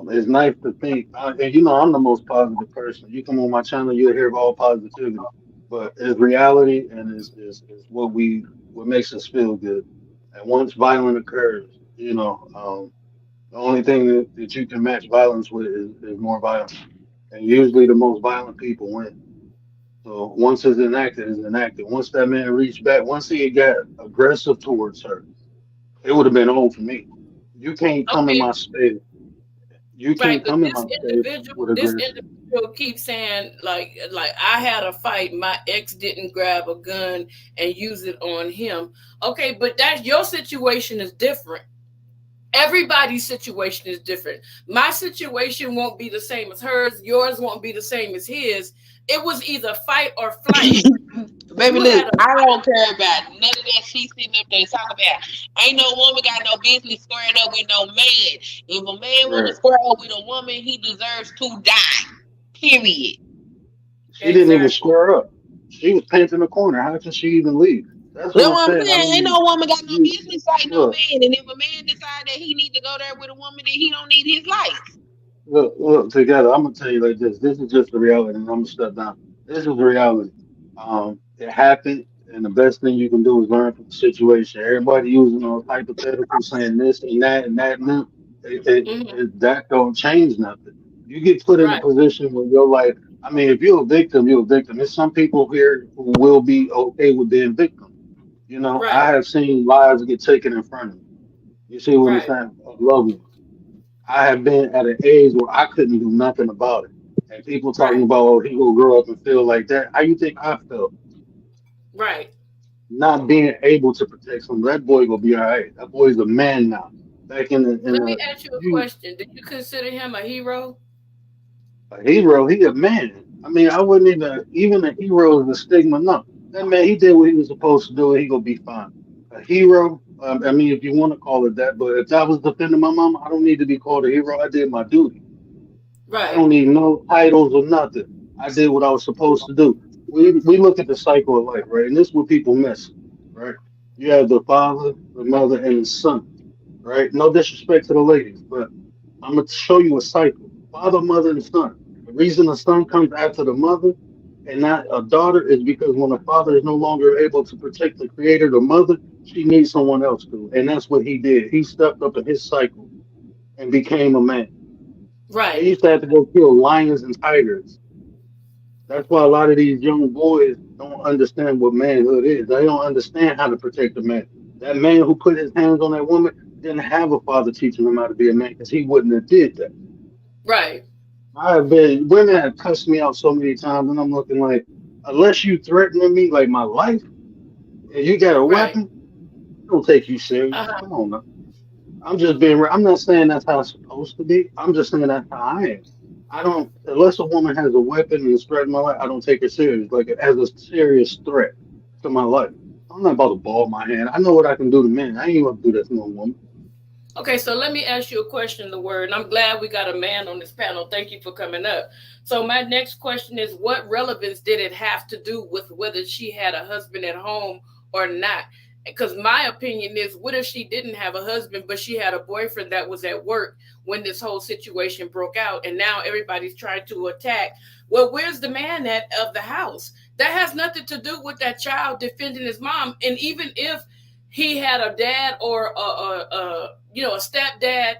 it's nice to think, and I'm the most positive person. You come on my channel, you'll hear all positivity, but it's reality, and is what makes us feel good. And once violence occurs, the only thing that you can match violence with is more violence, and usually the most violent people win. So once it's enacted. Once that man reached back, once he got aggressive towards her, it would have been on for me. You can't come in Okay, my space. You right, can't but come in my space with this aggression. individual keeps saying like I had a fight. My ex didn't grab a gun and use it on him. Okay, but that your situation is different. Everybody's situation is different. My situation won't be the same as hers. Yours won't be the same as his. It was either fight or flight. Baby, You look, had a I don't care about none of that she sitting up there talking about. Ain't no woman got no business squaring up with no man. If a man want to Right. square up with a woman, he deserves to die. Period. She didn't even exactly. square up. She was pinned in the corner. How can she even leave? That's what That's I'm what I'm saying. I saying. Ain't mean, no woman got no you business fighting no look, man. And if a man decide that he need to go there with a woman, then he don't need his life. look. Together, I'm gonna tell you like this. This is just the reality, and I'm gonna step down. This is the reality. It happened, and the best thing you can do is learn from the situation. Everybody using those hypotheticals, saying this and that and that. Hmm. That don't change nothing. You get put in a Right, position where you're like, I mean, if you're a victim, you're a victim. There's some people here who will be okay with being victim. You know, right, I have seen lives get taken in front of me. You see what I'm right, saying? Of loved ones. I have been at an age where I couldn't do nothing about it. And people talking right, about, oh, he will grow up and feel like that. How you think I felt? right. Not being able to protect someone. That boy gonna be all right. That boy's a man now. Back in Let me the ask you a you question. Do you consider him a hero? a hero, he a man. I mean, I wouldn't even a hero is a stigma. No, that man, he did what he was supposed to do, and he gonna be fine. A hero. I mean, if you want to call it that, but if I was defending my mom, I don't need to be called a hero. I did my duty. I Right, don't need no titles or nothing. I did what I was supposed to do. We look at the cycle of life, right? And this is what people miss, right? You have the father, the mother, and the son, right? No disrespect to the ladies, but I'm gonna show you a cycle. Father, mother, and son. The reason the son comes after the mother and not a daughter is because when the father is no longer able to protect the creator, the mother, she needs someone else to. And that's what he did. He stepped up in his cycle and became a man. They right, used to have to go kill lions and tigers. That's why a lot of these young boys don't understand what manhood is. They don't understand how to protect a man. That man who put his hands on that woman didn't have a father teaching him how to be a man because he wouldn't have did that. right, I have been women have cussed me out so many times, and I'm looking like, unless you threatening me like my life and you got a right. weapon, I don't take you serious. Uh-huh. Come on now. I'm just being. I'm not saying that's how it's supposed to be. I'm just saying that's how I am. I don't unless a woman has a weapon and is threatening my life. I don't take her serious, like as a serious threat to my life. I'm not about to ball my hand. I know what I can do to men. I ain't gonna do that to no woman. Okay, so let me ask you a question, the word. And I'm glad we got a man on this panel. Thank you for coming up. So my next question is, what relevance did it have to do with whether she had a husband at home or not? Because my opinion is, what if she didn't have a husband, but she had a boyfriend that was at work when this whole situation broke out, and now everybody's trying to attack? Well, where's the man at of the house? That has nothing to do with that child defending his mom. And even if he had a dad or a stepdad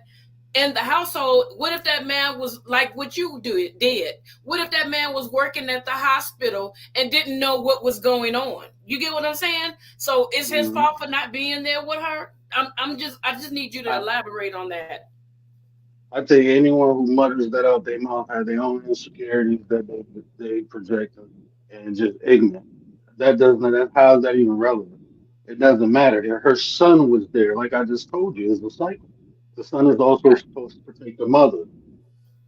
in the household, what if that man was like what you did? What if that man was working at the hospital and didn't know what was going on? You get what I'm saying? So it's his Mhm. fault for not being there with her. I just need you to I, elaborate on that. I think anyone who mutters that out their mouth have their own insecurities that they project and just ignorant. That doesn't. That how is that even relevant? It doesn't matter. Her son was there, like I just told you. It's a cycle. The son is also Right, supposed to protect the mother.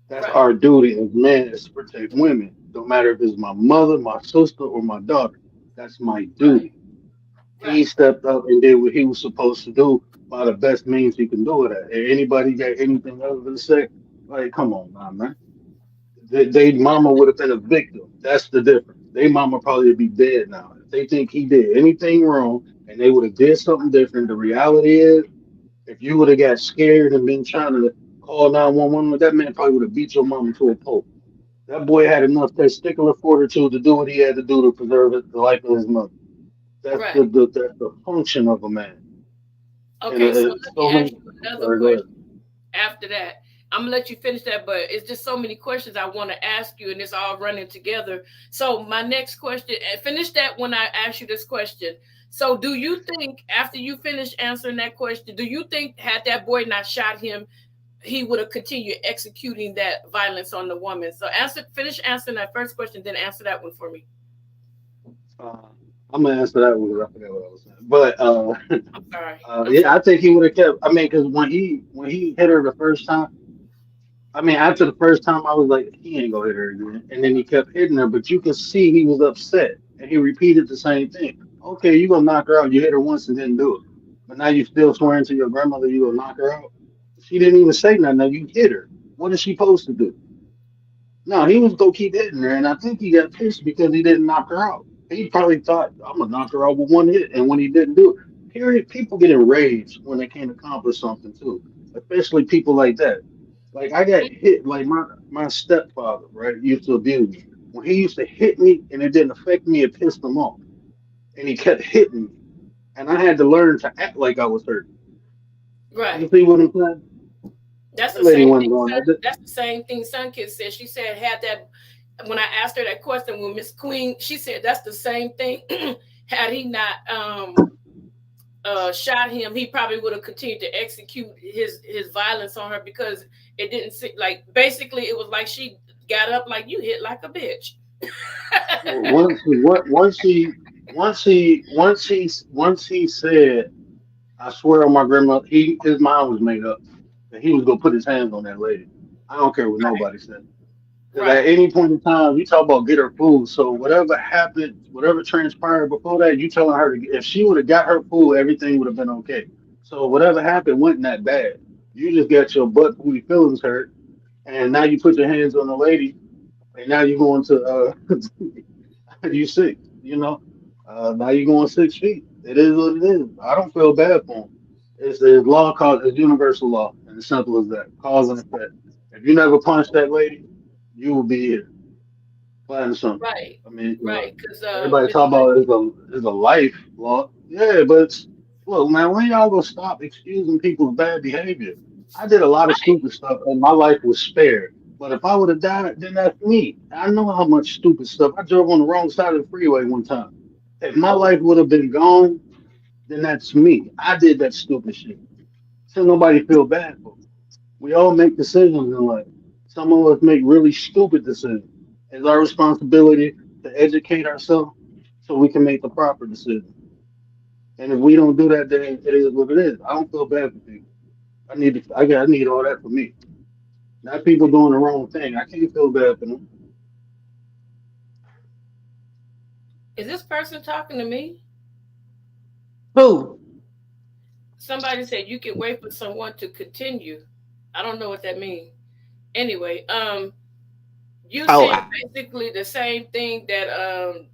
That's right, our duty as men is to protect women. Don't matter if it's my mother, my sister, or my daughter. That's my right, duty. He right, stepped up and did what he was supposed to do by the best means he can do it at. And anybody got anything other to say? Like, come on, now, man. They mama would have been a victim. That's the difference. They mama probably would be dead now. If they think he did anything wrong and they would have did something different, the reality is, if you would have got scared and been trying to call 911, that man probably would have beat your mama to a pulp. That boy had enough testicular fortitude to do what he had to do to preserve the life of his mother. That's right. that's the function of a man. And Okay, so let me so ask many. you I'm another sorry. Go question ahead. after that. I'm gonna let you finish that, but it's just so many questions I want to ask you, and it's all running together. So my next question, and finish that when I ask you this question. So, do you think after you finish answering that question, do you think had that boy not shot him, he would have continued executing that violence on the woman? So, finish answering that first question, then answer that one for me. Uh, I'm gonna answer that one because I forgot what I was saying. But I'm sorry. I'm yeah, sorry. I think he would have kept. I mean, because when he hit her the first time, I mean, after the first time, I was like, he ain't gonna hit her again. And then he kept hitting her, but you could see he was upset, and he repeated the same thing. Okay, you gonna knock her out? You hit her once and didn't do it, but now you still swearing to your grandmother you gonna knock her out? She didn't even say nothing. Now you hit her. What is she supposed to do? No, he was gonna keep hitting her, and I think he got pissed because he didn't knock her out. He probably thought I'm gonna knock her out with one hit, and when he didn't do it, period. People get enraged when they can't accomplish something too, especially people like that. Like I got hit, like my stepfather, right, used to abuse me. When he used to hit me and it didn't affect me, it pissed him off, and he kept hitting me, and I had to learn to act like I was hurt. You Right. see what I'm saying? That's That the lady same wasn't thing. going like that. That's the same thing Sun Kid said. She said had that when I asked her that question with Miss Queen, she said that's the same thing. Had he not shot him, he probably would have continued to execute his violence on her because it didn't seem like basically it was like she got up like you hit like a bitch. Once he said, I swear on my grandma, his mind was made up that he was gonna put his hands on that lady. I don't care what Right. nobody said. Because at Right. any point in time, you talk about get her food. So whatever happened, whatever transpired before that, you telling her to, if she would have got her food, everything would have been okay. So whatever happened wasn't that bad. You just got your butt booty feelings hurt, and now you put your hands on the lady, and now you're going to you sick. Now you're going 6 feet. It is what it is. I don't feel bad for him. It's law cause it's universal law, and it's simple as that. Cause and effect. If you never punched that lady, you will be here planting something. Right. I mean, Right. Because everybody Miss talk about is a life law. Yeah, but look, man, when y'all gonna stop excusing people's bad behavior? I did a lot of right. stupid stuff, and my life was spared. But if I would have died, then that's me. I know how much stupid stuff. I drove on the wrong side of the freeway one time. If my Oh, life would have been gone, then that's me. I did that stupid shit. So nobody feel bad for me. We all make decisions in life. Some of us make really stupid decisions. It's our responsibility to educate ourselves so we can make the proper decision. And if we don't do that, then it is what it is. I don't feel bad for people. I need all that for me. Not people doing the wrong thing. I can't feel bad for them. is this person talking to me? Who? Somebody said you can wait for someone to continue. I don't know what that means. Anyway, you Oh, saying basically the same thing that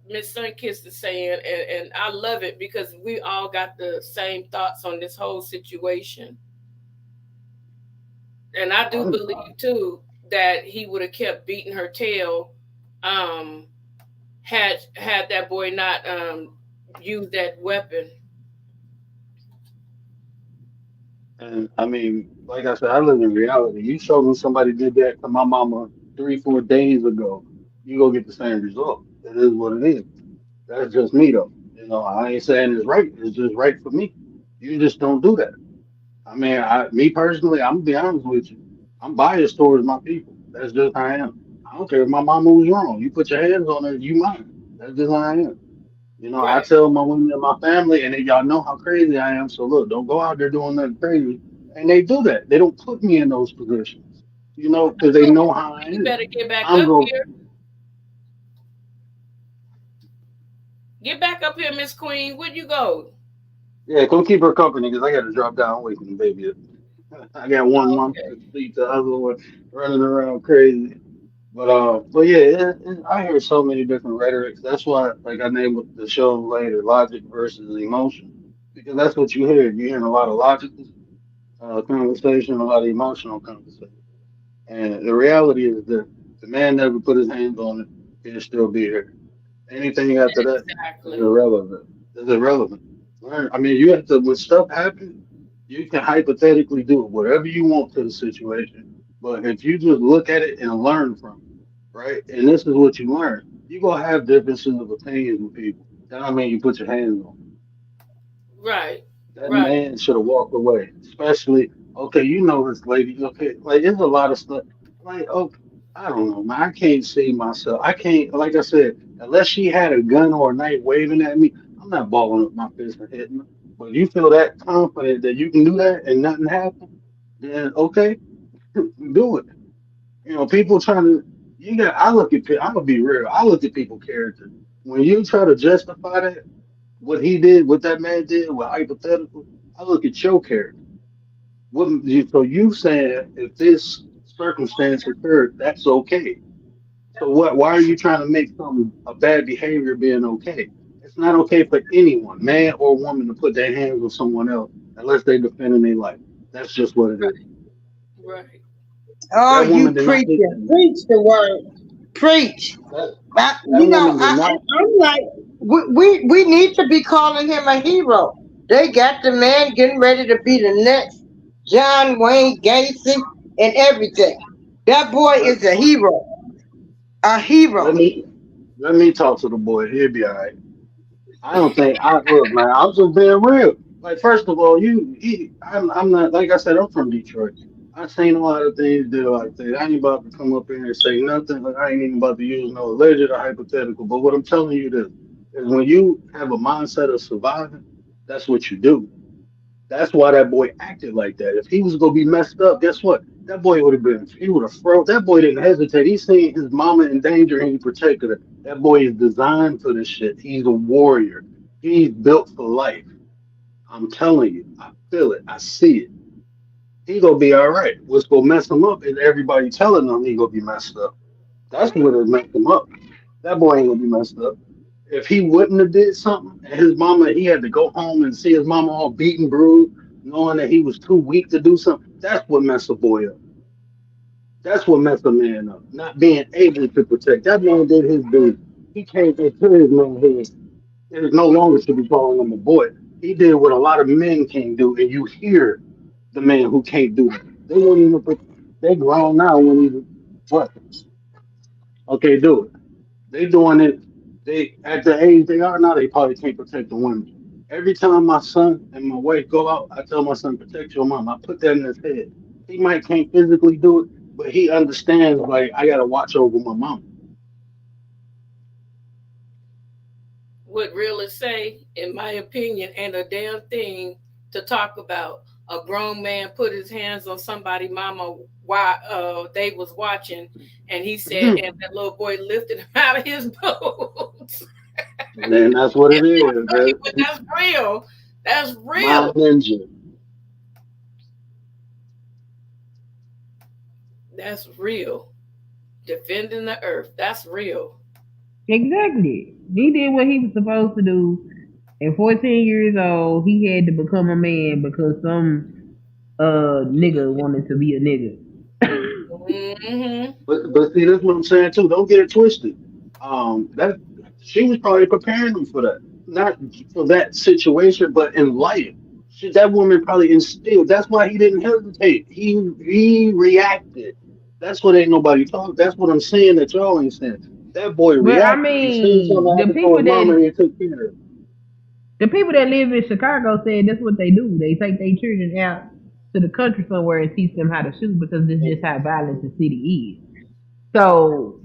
Miss Sunkist is saying, and I love it because we all got the same thoughts on this whole situation. And I do I'm, believe too that he would have kept beating her tail, um, had that boy not used that weapon. and I mean, like I said, I live in reality. You show me somebody did that to my mama 3, 4 days ago, you go get the same result. It is what it is. That's just me though. I ain't saying it's right. It's just right for me. You just don't do that. I mean, me personally, I'm gonna be honest with you. I'm biased towards my people. That's just how I am. I don't care if my mama was wrong. You put your hands on her, you mine. That's just how I am. I Right. tell my women and my family, and y'all know how crazy I am. So look, don't go out there doing nothing crazy. And they do that. They don't put me in those positions. Because they Look, know how I you am. better get back I'm up going. here. Get back up here, Miss Queen. Where'd you go? Yeah, come keep her company because I got to drop down away from the baby. I got one Oh, mom okay. asleep, the other one running around crazy. But yeah, I hear so many different rhetorics. That's why, like, I named the show later, logic versus emotion, because that's what you hear. You're hearing a lot of logical conversation, a lot of emotional conversation, and the reality is that the man never put his hands on it. He'll still be here. Anything after that is Exactly. irrelevant. It's irrelevant. Right? I mean, you have to, when stuff happens, you can hypothetically do whatever you want to the situation. But if you just look at it and learn from it, right? And this is what you learn. You're going to have differences of opinions with people. That don't mean you put your hands on 'em. Right. That Right. man should have walked away. Especially, okay, you know this lady. Okay, like there's a lot of stuff. Like, oh, I don't know, man. I can't see myself. I can't, like I said, unless she had a gun or a knife waving at me, I'm not balling up my fist and hitting her. But if you feel that confident that you can do that and nothing happen, then okay, do it. People trying to. You got. I look at. I'm gonna be real. I look at people's character. When you try to justify that, what he did, what that man did, what hypothetical, I look at your character. So you saying if this circumstance occurred, that's okay. So what? Why are you trying to make some a bad behavior being okay? It's not okay for anyone, man or woman, to put their hands on someone else unless they defending their life. That's just what it is. Right. Oh, That you woman did not hit preaching. that man. Preach the word. Preach. That, You that know, woman did not. I'm like, we need to be calling him a hero. They got the man getting ready to be the next John Wayne Gacy and everything. That boy Let, is a hero. A let hero. me let me talk to the boy. He'll be all right. I don't think I look, man. I'm just being real. Like, first of all, I'm not like I said. I'm from Detroit. I've seen a lot of things that like that. I ain't about to come up here and say nothing. Like, I ain't even about to use no alleged or hypothetical. But what I'm telling you this is when you have a mindset of surviving, that's what you do. That's why that boy acted like that. If he was gonna be messed up, guess what? That boy would have been. He would have froze. That boy didn't hesitate. He seen his mama in danger and he protected her. That boy is designed for this shit. He's a warrior. He's built for life. I'm telling you. I feel it. I see it. He gonna be all right. What's gonna mess him up is everybody telling him he gonna be messed up. That's what will mess him up. That boy ain't gonna be messed up. If he wouldn't have did something, and his mama, he had to go home and see his mama all beaten, bruised, knowing that he was too weak to do something. That's what messed a boy up. That's what messed a man up. Not being able to protect. That man did his duty. He came into his manhood. It no longer should be calling him a boy. He did what a lot of men can't do, and you hear the man who can't do it. They won't even put. They grown now when even what? Okay, do it. They doing it. They at the age they are now, they probably can't protect the women. Every time my son and my wife go out, I tell my son, protect your mom. I put that in his head. He might can't physically do it, but he understands like I gotta watch over my mom. What realists say, in my opinion, ain't a damn thing to talk about. A grown man put his hands on somebody mama while they was watching, and he said, and that little boy lifted him out of his boots. And that's what it is. But that's real. That's My real. ninja. That's real. Defending the earth. That's real. Exactly. He did what he was supposed to do. At 14 years old, he had to become a man because some nigga wanted to be a nigga. Hmm. But see, that's what I'm saying too. Don't get it twisted. That she was probably preparing him for that, not for that situation, but in life. That woman probably instilled. That's why he didn't hesitate. He reacted. That's what ain't nobody talk. That's what I'm saying that y'all ain't saying. That boy But I reacted. He seen something mean, happen to his mama and he took care of it. the people that live in Chicago said that's what they do. They take their children out to the country somewhere and teach them how to shoot because this is just how violent the city is. So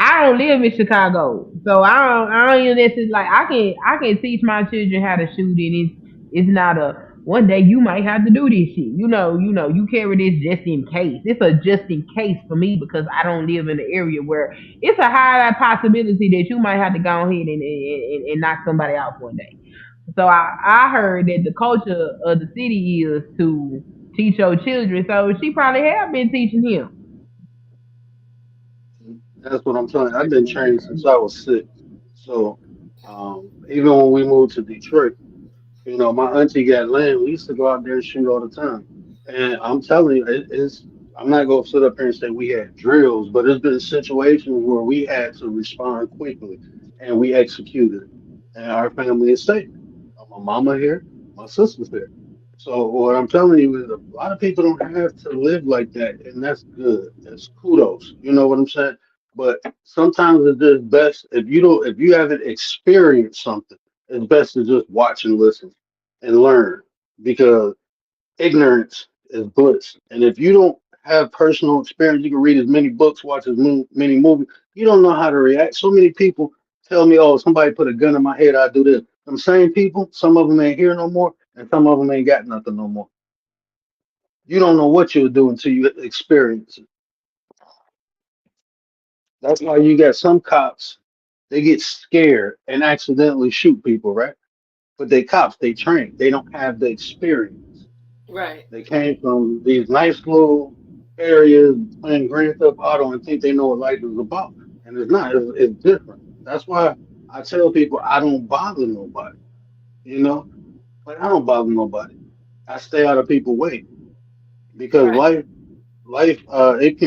I don't live in Chicago, so I don't even necessarily like I can teach my children how to shoot, and it's not a one day you might have to do this shit. You carry this just in case. It's a just in case for me because I don't live in an area where it's a high possibility that you might have to go ahead and knock somebody out one day. So I heard that the culture of the city is to teach your children. So she probably have been teaching him. That's what I'm telling you. I've been trained since I was 6. So even when we moved to Detroit. You know, my auntie got land. We used to go out there and shoot all the time. And I'm telling you, it's. I'm not gonna sit up here and say we had drills, but there's been situations where we had to respond quickly, and we executed it. And our family is safe. My mama here, my sister's here. So what I'm telling you is a lot of people don't have to live like that, and that's good. That's kudos. You know what I'm saying? But sometimes it's just best if you haven't experienced something, it's best to just watch and listen and learn because ignorance is bliss. And if you don't have personal experience, you can read as many books, watch as many movies. You don't know how to react. So many people tell me, "Oh, somebody put a gun in my head, I do this." Them same people, some of them ain't here no more, and some of them ain't got nothing no more. You don't know what you'll do until you experience it. That's why you got some cops. They get scared and accidentally shoot people, right? But they cops, they trained. They don't have the experience. Right. They came from these nice little areas playing Grand Theft Auto and think they know what life is about. and it's not. It's different. That's why I tell people I don't bother nobody. You know, like I don't bother nobody. I stay out of people's way because Right. life, it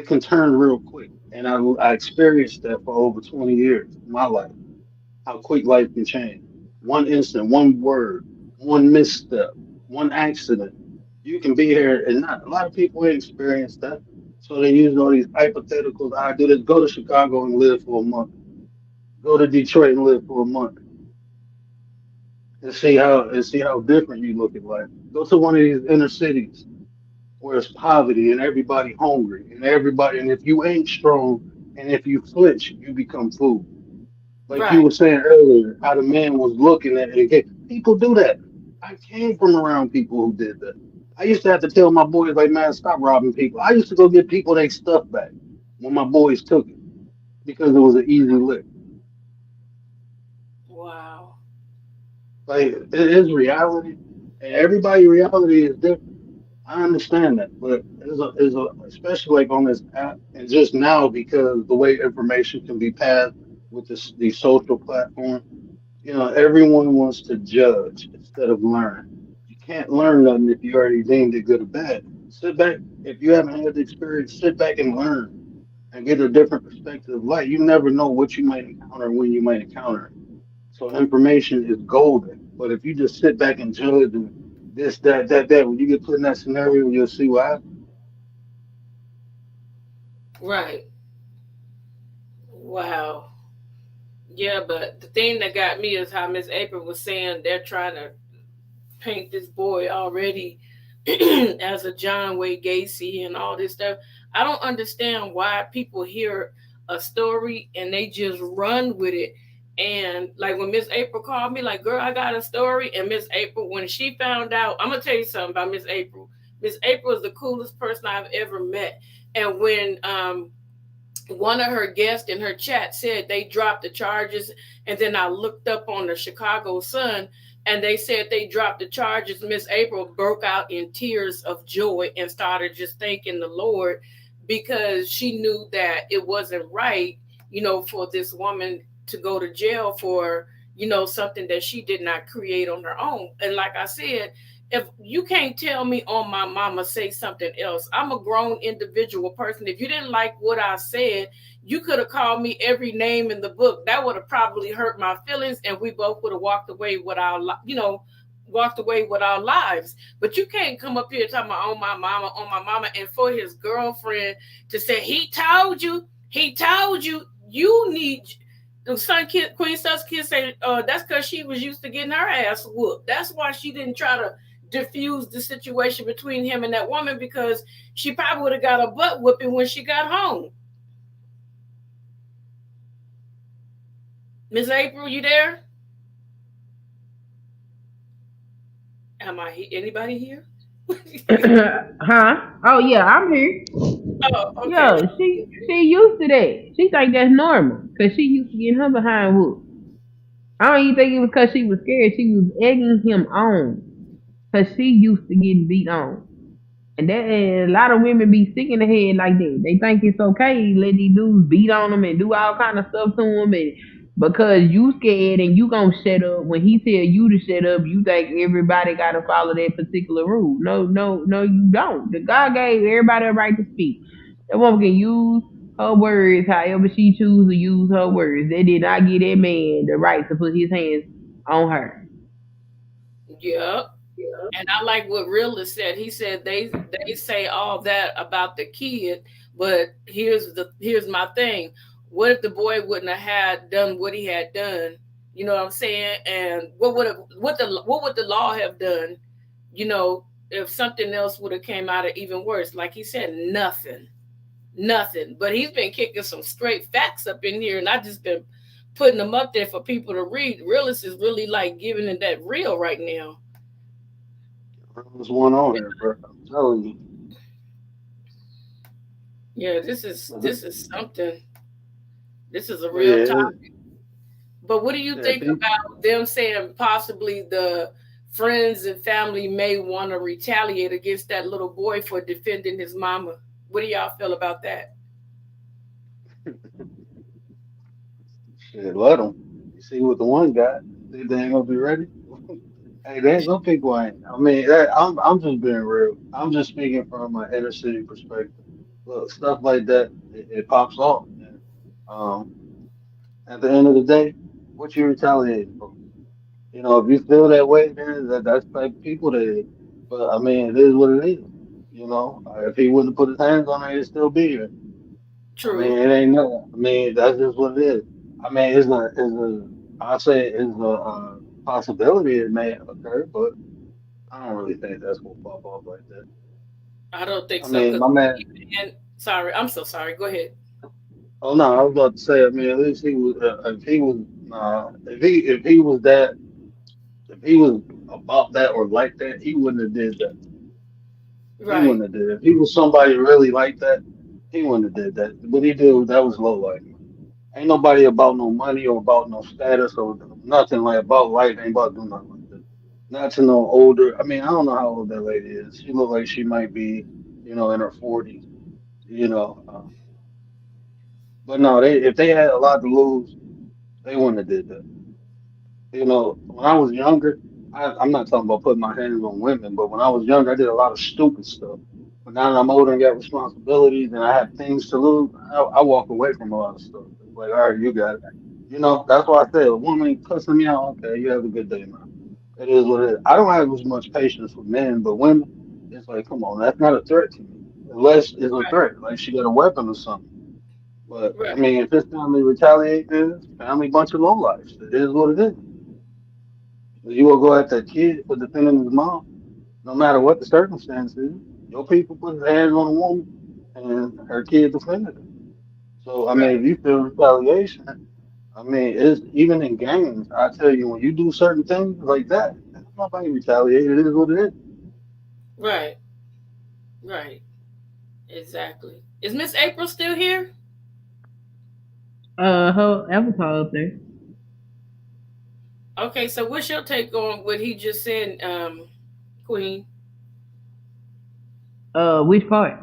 can turn real quick, and I experienced that for over 20 years of my life. How quick life can change. One instant, one word, one misstep, one accident. You can be here and not. A lot of people ain't experienced that. So they use all these hypotheticals. I do this. Go to Chicago and live for a month. Go to Detroit and live for a month and see how different you look at life. Go to one of these inner cities where it's poverty and everybody hungry and if you ain't strong and if you flinch, you become food. Like you Right. were saying earlier, how the man was looking at it. Okay, people do that. I came from around people who did that. I used to have to tell my boys, like, man, stop robbing people. I used to go get people their stuff back when my boys took it because it was an easy lick. Wow. Like, it is reality, and everybody' reality is different. I understand that, but especially like on this app, and just now because the way information can be passed with these social platforms. Everyone wants to judge instead of learn. You can't learn nothing if you already deemed it good or bad. Sit back. If you haven't had the experience, sit back and learn and get a different perspective of life. You never know what you might encounter and when you might encounter it. So information is golden. But if you just sit back and judge and this, that, when you get put in that scenario, you'll see what happens. Right. Wow. Yeah, but the thing that got me is how Miss April was saying they're trying to paint this boy already as a John Wayne Gacy and all this stuff. I don't understand why people hear a story and they just run with it. And like when Miss April called me, like, girl, I got a story. And Miss April, when she found out, I'm gonna tell you something about Miss April. Miss April is the coolest person I've ever met. And when one of her guests in her chat said they dropped the charges, and then I looked up on the Chicago Sun and they said they dropped the charges. Miss April broke out in tears of joy and started just thanking the Lord because she knew that it wasn't right, for this woman to go to jail for, something that she did not create on her own. And like I said, if you can't tell me on my mama say something else, I'm a grown individual person. If you didn't like what I said, you could have called me every name in the book. That would have probably hurt my feelings, and we both would have walked away with our lives. But you can't come up here talking about on my mama, and for his girlfriend to say he told you, you need. The son kid, Queen Sus kid said, that's because she was used to getting her ass whooped. That's why she didn't try to diffuse the situation between him and that woman, because she probably would have got a butt whooping when she got home. Miss April, you there? Am I anybody here? Huh? Oh yeah, I'm here. Oh, okay. Yeah, she used to that. She think that's normal because she used to getting her behind whooped. I don't even think it was because she was scared. She was egging him on because she used to getting beat on. And that a lot of women be sick in the head like that. They think it's okay let these dudes beat on them and do all kind of stuff to them, and because you scared and you gonna shut up when he tell you to shut up, you think everybody gotta follow that particular rule. No, no, no, you don't. The God gave everybody a right to speak. That woman can use her words however she chooses to use her words. They did not give that man the right to put his hands on her. Yep. And I like what Realist said. He said they say all that about the kid, but here's my thing. What if the boy wouldn't have had done what he had done? You know what I'm saying? And what would the law have done? If something else would have came out of even worse. Like he said, nothing, nothing. But he's been kicking some straight facts up in here, and I just been putting them up there for people to read. Realist is really like giving it that real right now. What's going on here, bro? I'm telling you. Yeah, this is something. This is a But real yeah, topic. But what do you yeah, think about them saying possibly the friends and family may want to retaliate against that little boy for defending his mama? What do y'all feel about that? Shit, let them. You see what the one got. Think they ain't gonna be ready? Hey, there's some people ain't. I mean, I'm just being real. I'm just speaking from an inner city perspective. Look, stuff like that, it pops off. And, um, at the end of the day, what you retaliating for? You know, if you feel that way, then that's the type of people that is. But I mean, it is what it is. You know, if he wouldn't put his hands on her, he'd still be here. I mean, True. it ain't no. I mean, that's just what it is. I mean, I say it's a, possibility it may occur, but I don't really think that's gonna pop off like that. I don't think I so. mean, Because my man. and sorry, I'm so sorry. Go ahead. Oh no, I was about to say. I mean, at least he was. If he was, if he was that, if he was about that or like that, he wouldn't have did that. He wouldn't Right. have did it. If he was somebody really like that, he wouldn't have did that. What he did, that was low life. Ain't nobody about no money or about no status or nothing like about life. Ain't about doing nothing like that. Not to no older. I mean, I don't know how old that lady is. She looked like she might be, in her 40s. You know, but no, they if they had a lot to lose, they wouldn't have did that. When I was younger, I'm not talking about putting my hands on women, but when I was younger, I did a lot of stupid stuff. But now that I'm older and got responsibilities and I have things to lose, I walk away from a lot of stuff. It's like, all right, you got it. That's why I said, a woman cussing me out, okay, you have a good day, man. It is what it is. I don't have as much patience with men, but women, it's like, come on, that's not a threat to me. Unless it's a Right. threat, like she got a weapon or something. But I Right. mean, if this family retaliate, then it's family bunch of lowlifes. It is what it is. You will go at that kid for defending his mom, no matter what the circumstance is. Your people put their hands on a woman, and her kid defended her. So I mean, if Right. you feel retaliation, I mean, it's even in games. I tell you, when you do certain things like that, nobody retaliate. It is what it is. Right. Right. Exactly. Is Miss April still here? Her avatar up there. Okay, so what's your take on what he just said, Queen? Which part?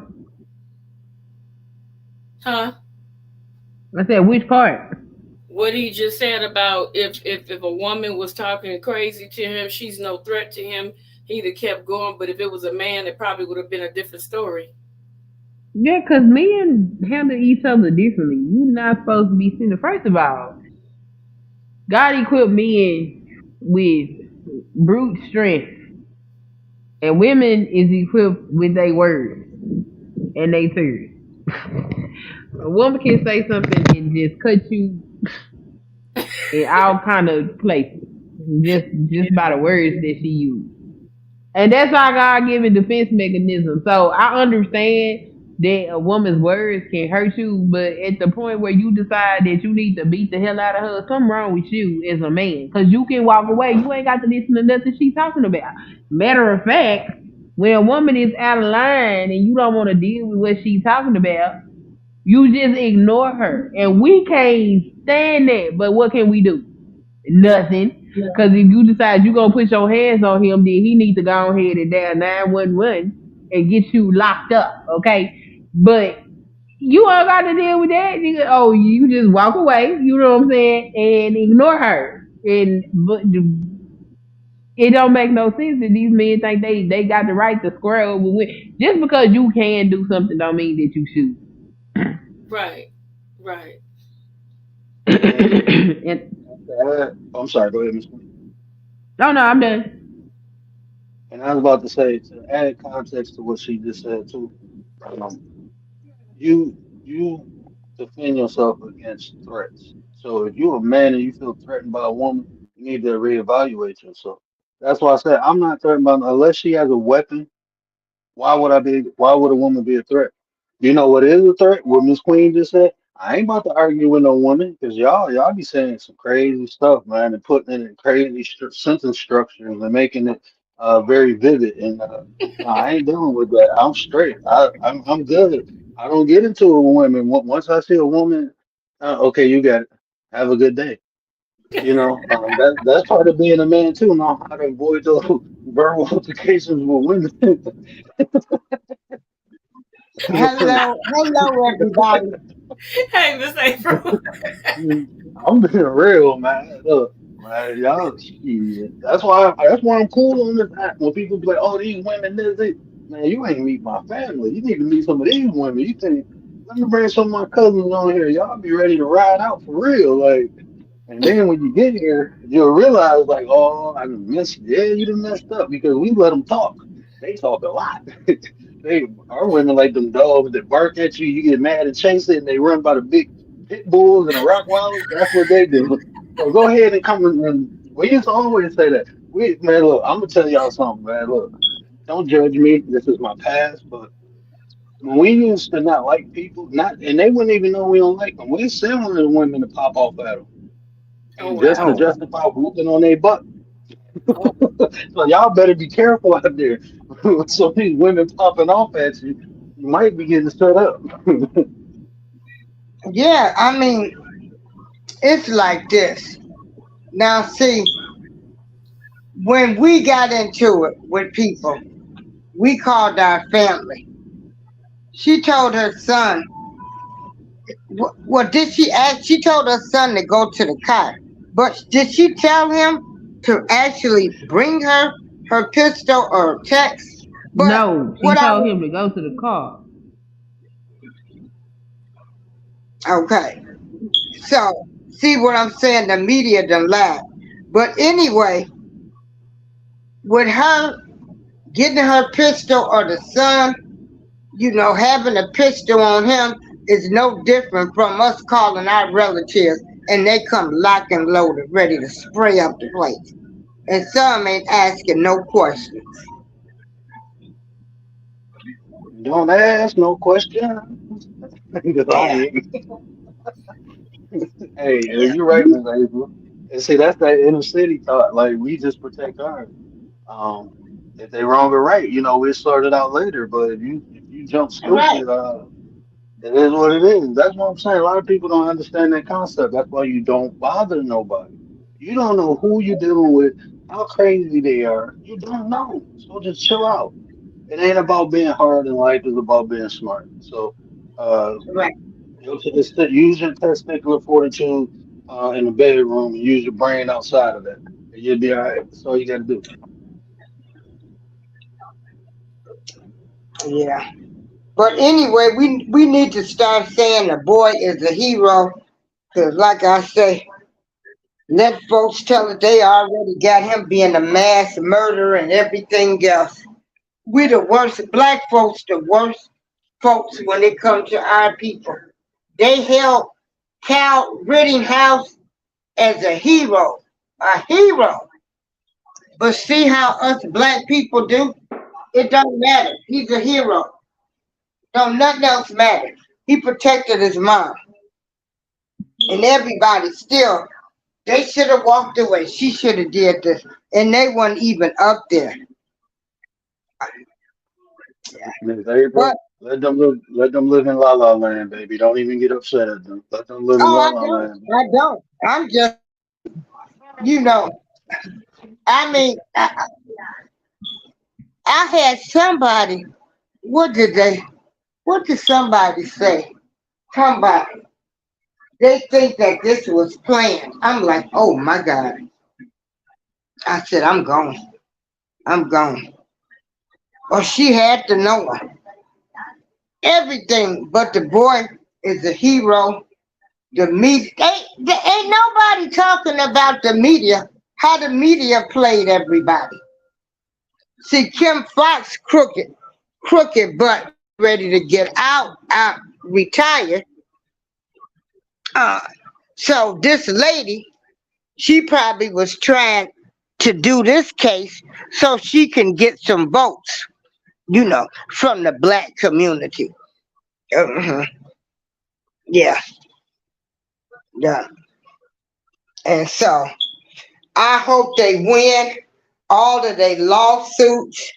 Huh? I said which part? What he just said about if a woman was talking crazy to him, she's no threat to him. He'd have kept going, but if it was a man, it probably would have been a different story. Yeah, 'cause men handle each other differently. You're not supposed to be sitting. First of all, God equipped men with brute strength, and women is equipped with their words and they tears. A woman can say something and just cut you in all kind of places, just by the words that she used. And that's our God given defense mechanism. So I understand that a woman's words can hurt you, but at the point where you decide that you need to beat the hell out of her, something wrong with you as a man. Because you can walk away. You ain't got to listen to nothing she's talking about. Matter of fact, when a woman is out of line and you don't want to deal with what she's talking about, you just ignore her. And we can't stand that. But what can we do? Nothing. Because if you decide you're going to put your hands on him, then he needs to go ahead and dial 911 and get you locked up. Okay. But you all got to deal with that. Oh, you just walk away. You know what I'm saying? And ignore her. And but it don't make no sense that these men think they got the right to square over with. Just because you can do something don't mean that you should. Right. Right. I mean, And I'm sorry. Go ahead, Miss Queen. no, no, I'm done. And I was about to say to add context to what she just said too. Um, you defend yourself against threats. So if you're a man and you feel threatened by a woman, you need to reevaluate yourself. That's why I said I'm not threatened by unless she has a weapon. Why would a woman be a threat? You know what is a threat? What Miss Queen just said. I ain't about to argue with no woman because y'all be saying some crazy stuff, man, and putting it in crazy sentence structures and making it very vivid. And no, I ain't dealing with that. I'm straight. I'm good. I don't get into it with women. Once I see a woman, okay, you got it. Have a good day. That's part of being a man too. Know how to avoid those verbal altercations with women. Hello, hello, everybody. Hey, Miss April. I'm being real, man. Look, man, y'all, shit. That's why I'm cool on this app. When people be like, "Oh, these women, this," man, you ain't meet my family. You need to meet some of these women. You think, let me bring some of my cousins on here. Y'all be ready to ride out for real, like. And then when you get here, you'll realize, like, oh, I done messed. Yeah, you done messed up because we let them talk. They talk a lot. Our women like them dogs that bark at you. You get mad and chase it, and they run by the big pit bulls and the Rottweilers. That's what they do. So go ahead and come and we used to always say that. Man, look, I'm gonna tell y'all something, man. Look, don't judge me. This is my past, but when we used to not like people, not and they wouldn't even know we don't like them. We send one of the women to pop off at them, Oh and just to wow. Oh, justify whooping on their butt. Oh, So y'all better be careful out there. So these women popping off at you, you might be getting set up. Yeah, I mean, it's like this. Now, see, when we got into it with people, we called our family. She told her son, well, did she ask? She told her son to go to the car, but did she tell him to actually bring her pistol or text? But no, she what I told was, him to go to the car. okay, so see what I'm saying? The media done lied. But anyway, with her getting her pistol or the son, having a pistol on him is no different from us calling our relatives and they come lock and loaded, ready to spray up the place. And some ain't asking no questions. Don't ask no questions. 'Cause I Yeah. ain't. Hey, you're right, Miss April. And see, that's that inner city thought. Like we just protect ours. Um, if they wrong or right, we sorted out later. But if you jump Right. stupid, it is what it is. That's what I'm saying. A lot of people don't understand that concept. That's why you don't bother nobody. You don't know who you're dealing with, how crazy they are. You don't know. So just chill out. It ain't about being hard in life. It's about being smart. So, uh, Right. use your testicular fortitude in the bedroom and use your brain outside of that. And you'll be all right. That's all you got to do. Yeah. But anyway, we need to start saying the boy is a hero. Because, like I say, let folks tell it they already got him being a mass murderer and everything else. We the worst, black folks, the worst folks when it comes to our people. They held Cal Rittenhouse as a hero. A hero. But see how us black people do? It don't matter. He's a hero. Don't nothing else matter. He protected his mom. And everybody still, they should have walked away. She should have did this. And they weren't even up there. Miss April, But let them live in La La Land, baby. Don't even get upset at them. Let them live in oh, La I La don't. Land. I don't. I'm just, you know, I mean, I had somebody, what did they, what did somebody say? Somebody, they think that this was planned. I'm like, oh my God. I said, I'm going. I'm going. Or she had to know everything. But the boy is a hero. The media, they ain't nobody talking about the media, how the media played everybody. See, Kim Fox crooked, but ready to get out, retired. Uh, so this lady, she probably was trying to do this case so she can get some votes, from the black community. Uh-huh. Yeah, yeah. And so I hope they win all of their lawsuits.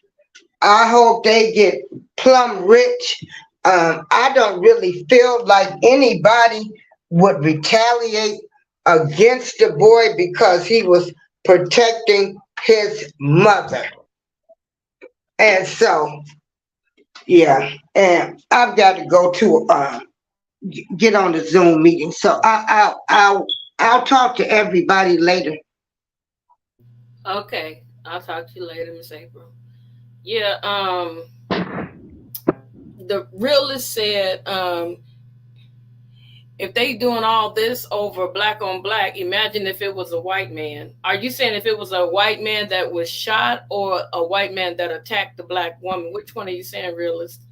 I hope they get plumb rich. I don't really feel like anybody would retaliate against the boy because he was protecting his mother. And so, yeah, and I've got to go to get on the Zoom meeting. So I'll talk to everybody later. Okay, I'll talk to you later, Miss April. Yeah, the realist said, if they doing all this over black on black, imagine if it was a white man. Are you saying if it was a white man that was shot or a white man that attacked the black woman? Which one are you saying, realist?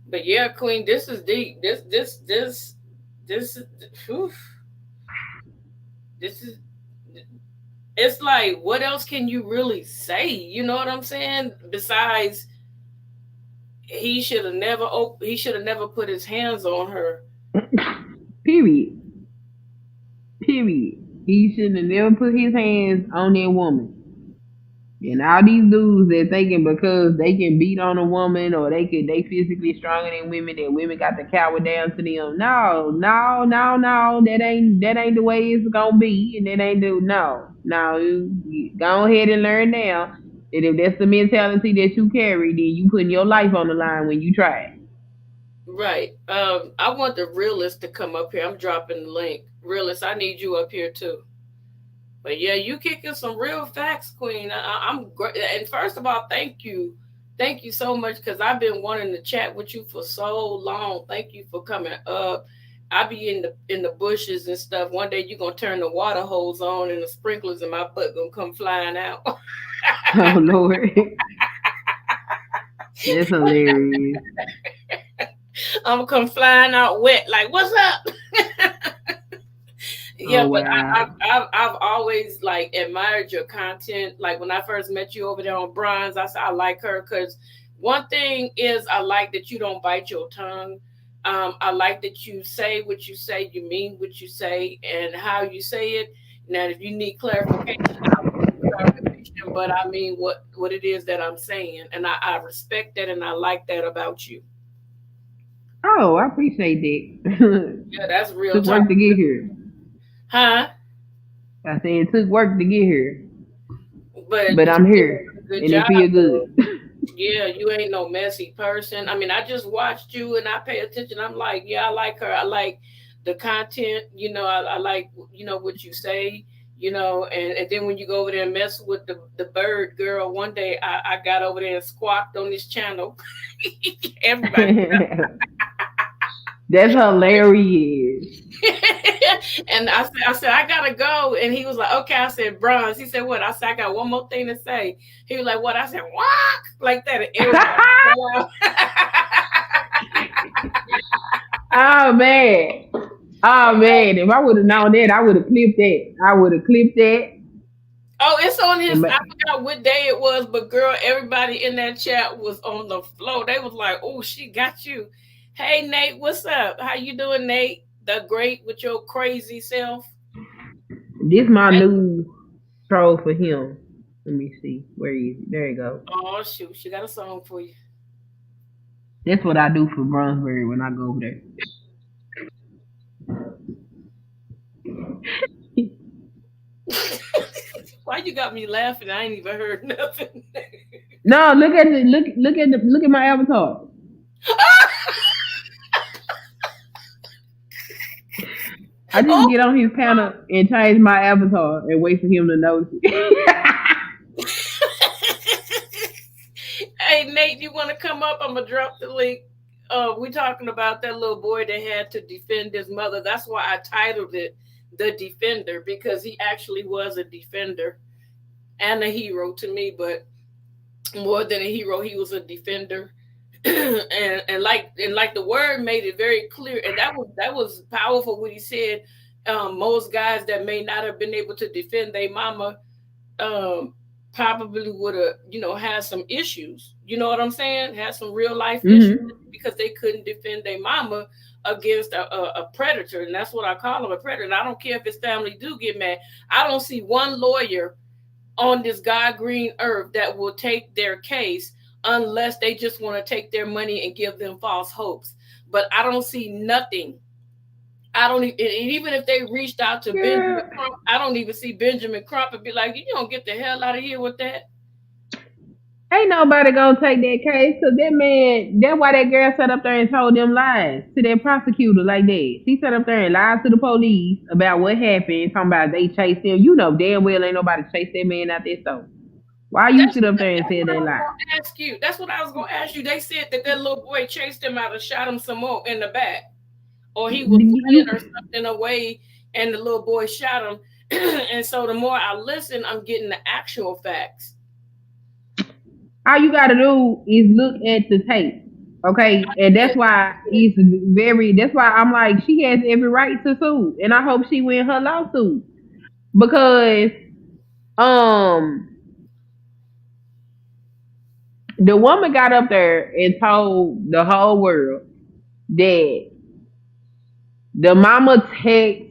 But yeah, Queen, this is deep. This is, whew, this is. It's like, what else can you really say? You know what I'm saying? Besides, he should have never put his hands on her. Period. Period. He shouldn't have never put his hands on that woman. And all these dudes that thinking because they can beat on a woman or they physically stronger than women, that women got to cower down to them. No, no, no, no. That ain't the way it's gonna be, and that ain't the no. No, you go ahead and learn now that if that's the mentality that you carry, then you putting your life on the line when you try it. Right. I want the realist to come up here. I'm dropping the link. Realist, I need you up here too. But yeah, you kicking some real facts, Queen. I'm great. And first of all, thank you so much because I've been wanting to chat with you for so long. Thank you for coming up. I be in the bushes and stuff. One day you gonna turn the water hose on and the sprinklers in my butt gonna come flying out. Oh Lord, that's hilarious. I'm gonna come flying out wet. Like, what's up? Oh Yeah, but wow. I've always like admired your content. Like when I first met you over there on Bronze, I said I like her because one thing is I like that you don't bite your tongue. I like that you say what you say, you mean what you say, and how you say it. Now, if you need clarification, I'll give you clarification. But I mean what it is that I'm saying, and I respect that, and I like that about you. Oh, I appreciate that. Yeah, that's real Took talk, work to get here. huh? I said it took work to get here, But but you I'm did here, a good and it job, feel good. though. Yeah, you ain't no messy person. I mean, I just watched you and I pay attention. I'm like, yeah, I like her. I like the content. I like what you say. And then when you go over there and mess with the bird girl, one day I got over there and squawked on this channel. Everybody. That's hilarious. And I said, I gotta go. And he was like, okay. I said, Bronze. He said, what? I said, I got one more thing to say. He was like, what? I said, what? Like that. And everybody fell Oh man. Oh man. If I would have known that, I would have clipped that. I would have clipped that. Oh, it's on And his. I forgot what day it was, but girl, everybody in that chat was on the floor. They was like, oh, she got you. Hey, Nate, what's up? How you doing, Nate? The great with your crazy self. this my Hey, new troll for him. Let me see. Where is it? There you go. oh, shoot. She got a song for you. That's what I do for Brunsbury when I go over there. Why you got me laughing? I ain't even heard nothing. No, look at my avatar. I just Oh, get on his panel and change my avatar and wait for him to notice it. hey, Nate, you want to come up? I'm gonna drop the link. We talking about that little boy that had to defend his mother. That's why I titled it "The Defender" because he actually was a defender and a hero to me, but more than a hero, he was a defender. and like the word made it very clear, and that was powerful what he said. Most guys that may not have been able to defend their mama um, probably would have, had some issues. You know what I'm saying? Had some real life issues hmm because they couldn't defend their mama against a predator, and that's what I call him, a predator. And I don't care if his family do get mad. I don't see one lawyer on this God green earth that will take their case unless they just want to take their money and give them false hopes. But I don't see nothing. I don't even if they reached out to Benjamin Girl, Crump, I don't even see Benjamin Crump and be like, you don't get the hell out of here with that. Ain't nobody gonna take that case because that man, that's why that girl sat up there and told them lies to that prosecutor like that. She sat up there and lied to the police about what happened, talking about they chased him. You know damn well ain't nobody chased that man out there, so why you That's sit up there and that's tell what I that was lie? gonna ask you. That's what I was gonna ask you. They said that that little boy chased him out and shot him some more in the back, or he was You, running or something away, and the little boy shot him. And so the more I listen, I'm getting the actual facts. all you gotta do is look at the tape. Okay, and Yeah, that's why it's very. That's why I'm like, she has every right to sue, and I hope she win her lawsuit because um the woman got up there and told the whole world that the mama text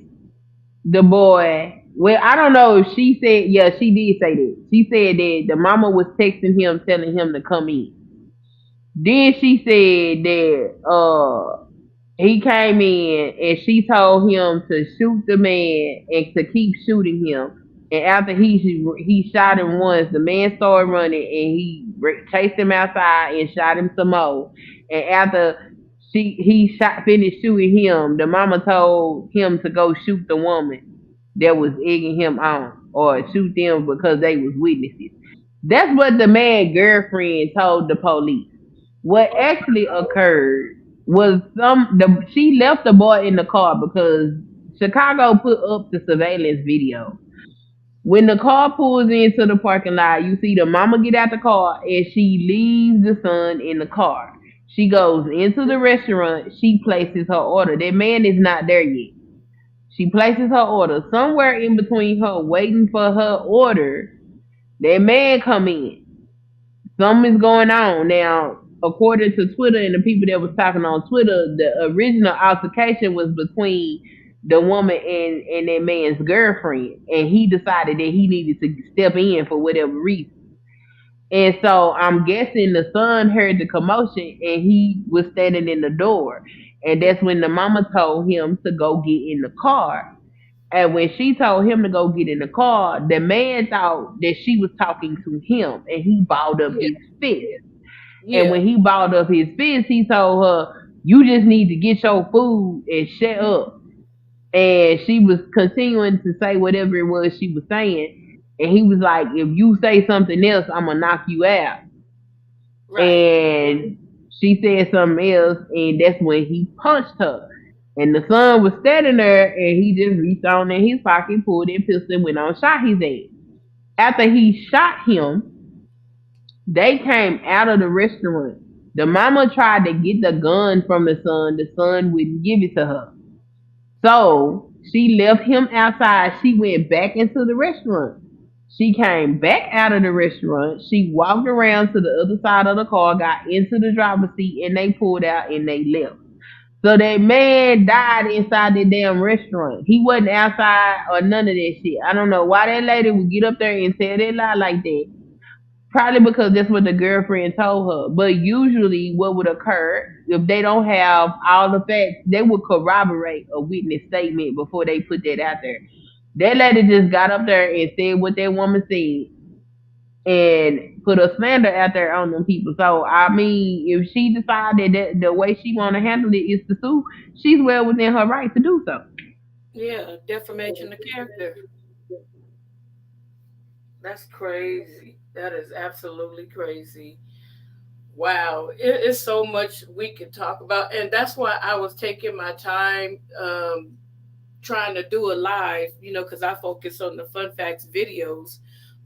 the boy. Well, I don't know if she said, yeah, she did say that. She said that the mama was texting him, telling him to come in. Then she said that he came in and she told him to shoot the man and to keep shooting him. And after he shot him once, the man started running and chased him outside and shot him some more. And after he shot finished shooting him, the mama told him to go shoot the woman that was egging him on, or shoot them because they was witnesses. That's what the man girlfriend told the police. What actually occurred was she left the boy in the car because Chicago put up the surveillance video. When the car pulls into the parking lot, you see the mama get out the car and she leaves the son in the car. She goes into the restaurant. She places her order. That man is not there yet. She places her order. Somewhere in between her waiting for her order, that man come in. Something's going on. Now, according to Twitter and the people that was talking on Twitter, the original altercation was between the woman and that man's girlfriend. And he decided that he needed to step in for whatever reason. And so I'm guessing the son heard the commotion and he was standing in the door. And that's when the mama told him to go get in the car. And when she told him to go get in the car, the man thought that she was talking to him and he balled up yeah, his fist. And yeah. when he balled up his fist, he told her, "You just need to get your food and shut up." And she was continuing to say whatever it was she was saying. And he was like, "If you say something else, I'm going to knock you out." Right. And she said something else, and that's when he punched her. And the son was standing there, and he just reached on in his pocket, pulled that pistol, and went on shot his ass. After he shot him, they came out of the restaurant. The mama tried to get the gun from the son. The son wouldn't give it to her. So she left him outside. She went back into the restaurant. She came back out of the restaurant. She walked around to the other side of the car, got into the driver's seat, and they pulled out and they left. So that man died inside the damn restaurant. He wasn't outside or none of that shit. I don't know why that lady would get up there and tell that lie like that. Probably because that's what the girlfriend told her. But usually, what would occur if they don't have all the facts, they would corroborate a witness statement before they put that out there. That lady just got up there and said what that woman said and put a slander out there on them people. So I mean, if she decided that the way she want to handle it is to sue, she's well within her right to do so. Yeah, defamation of character. That's crazy. That is absolutely crazy. Wow, it is so much we could talk about, and that's why I was taking my time trying to do a live, because I focus on the fun facts videos.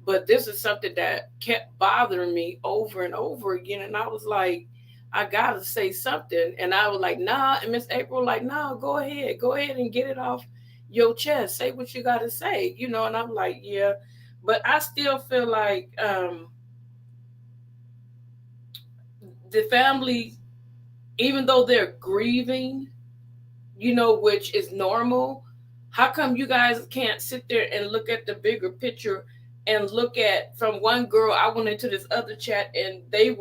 But this is something that kept bothering me over and over again, and I was like, I gotta say something, and I was like, nah, and Miss April like, nah, go ahead and get it off your chest, say what you gotta say, and I'm like, yeah, but I still feel like the family, even though they're grieving, which is normal, how come you guys can't sit there and look at the bigger picture and look at from one girl? I went into this other chat and they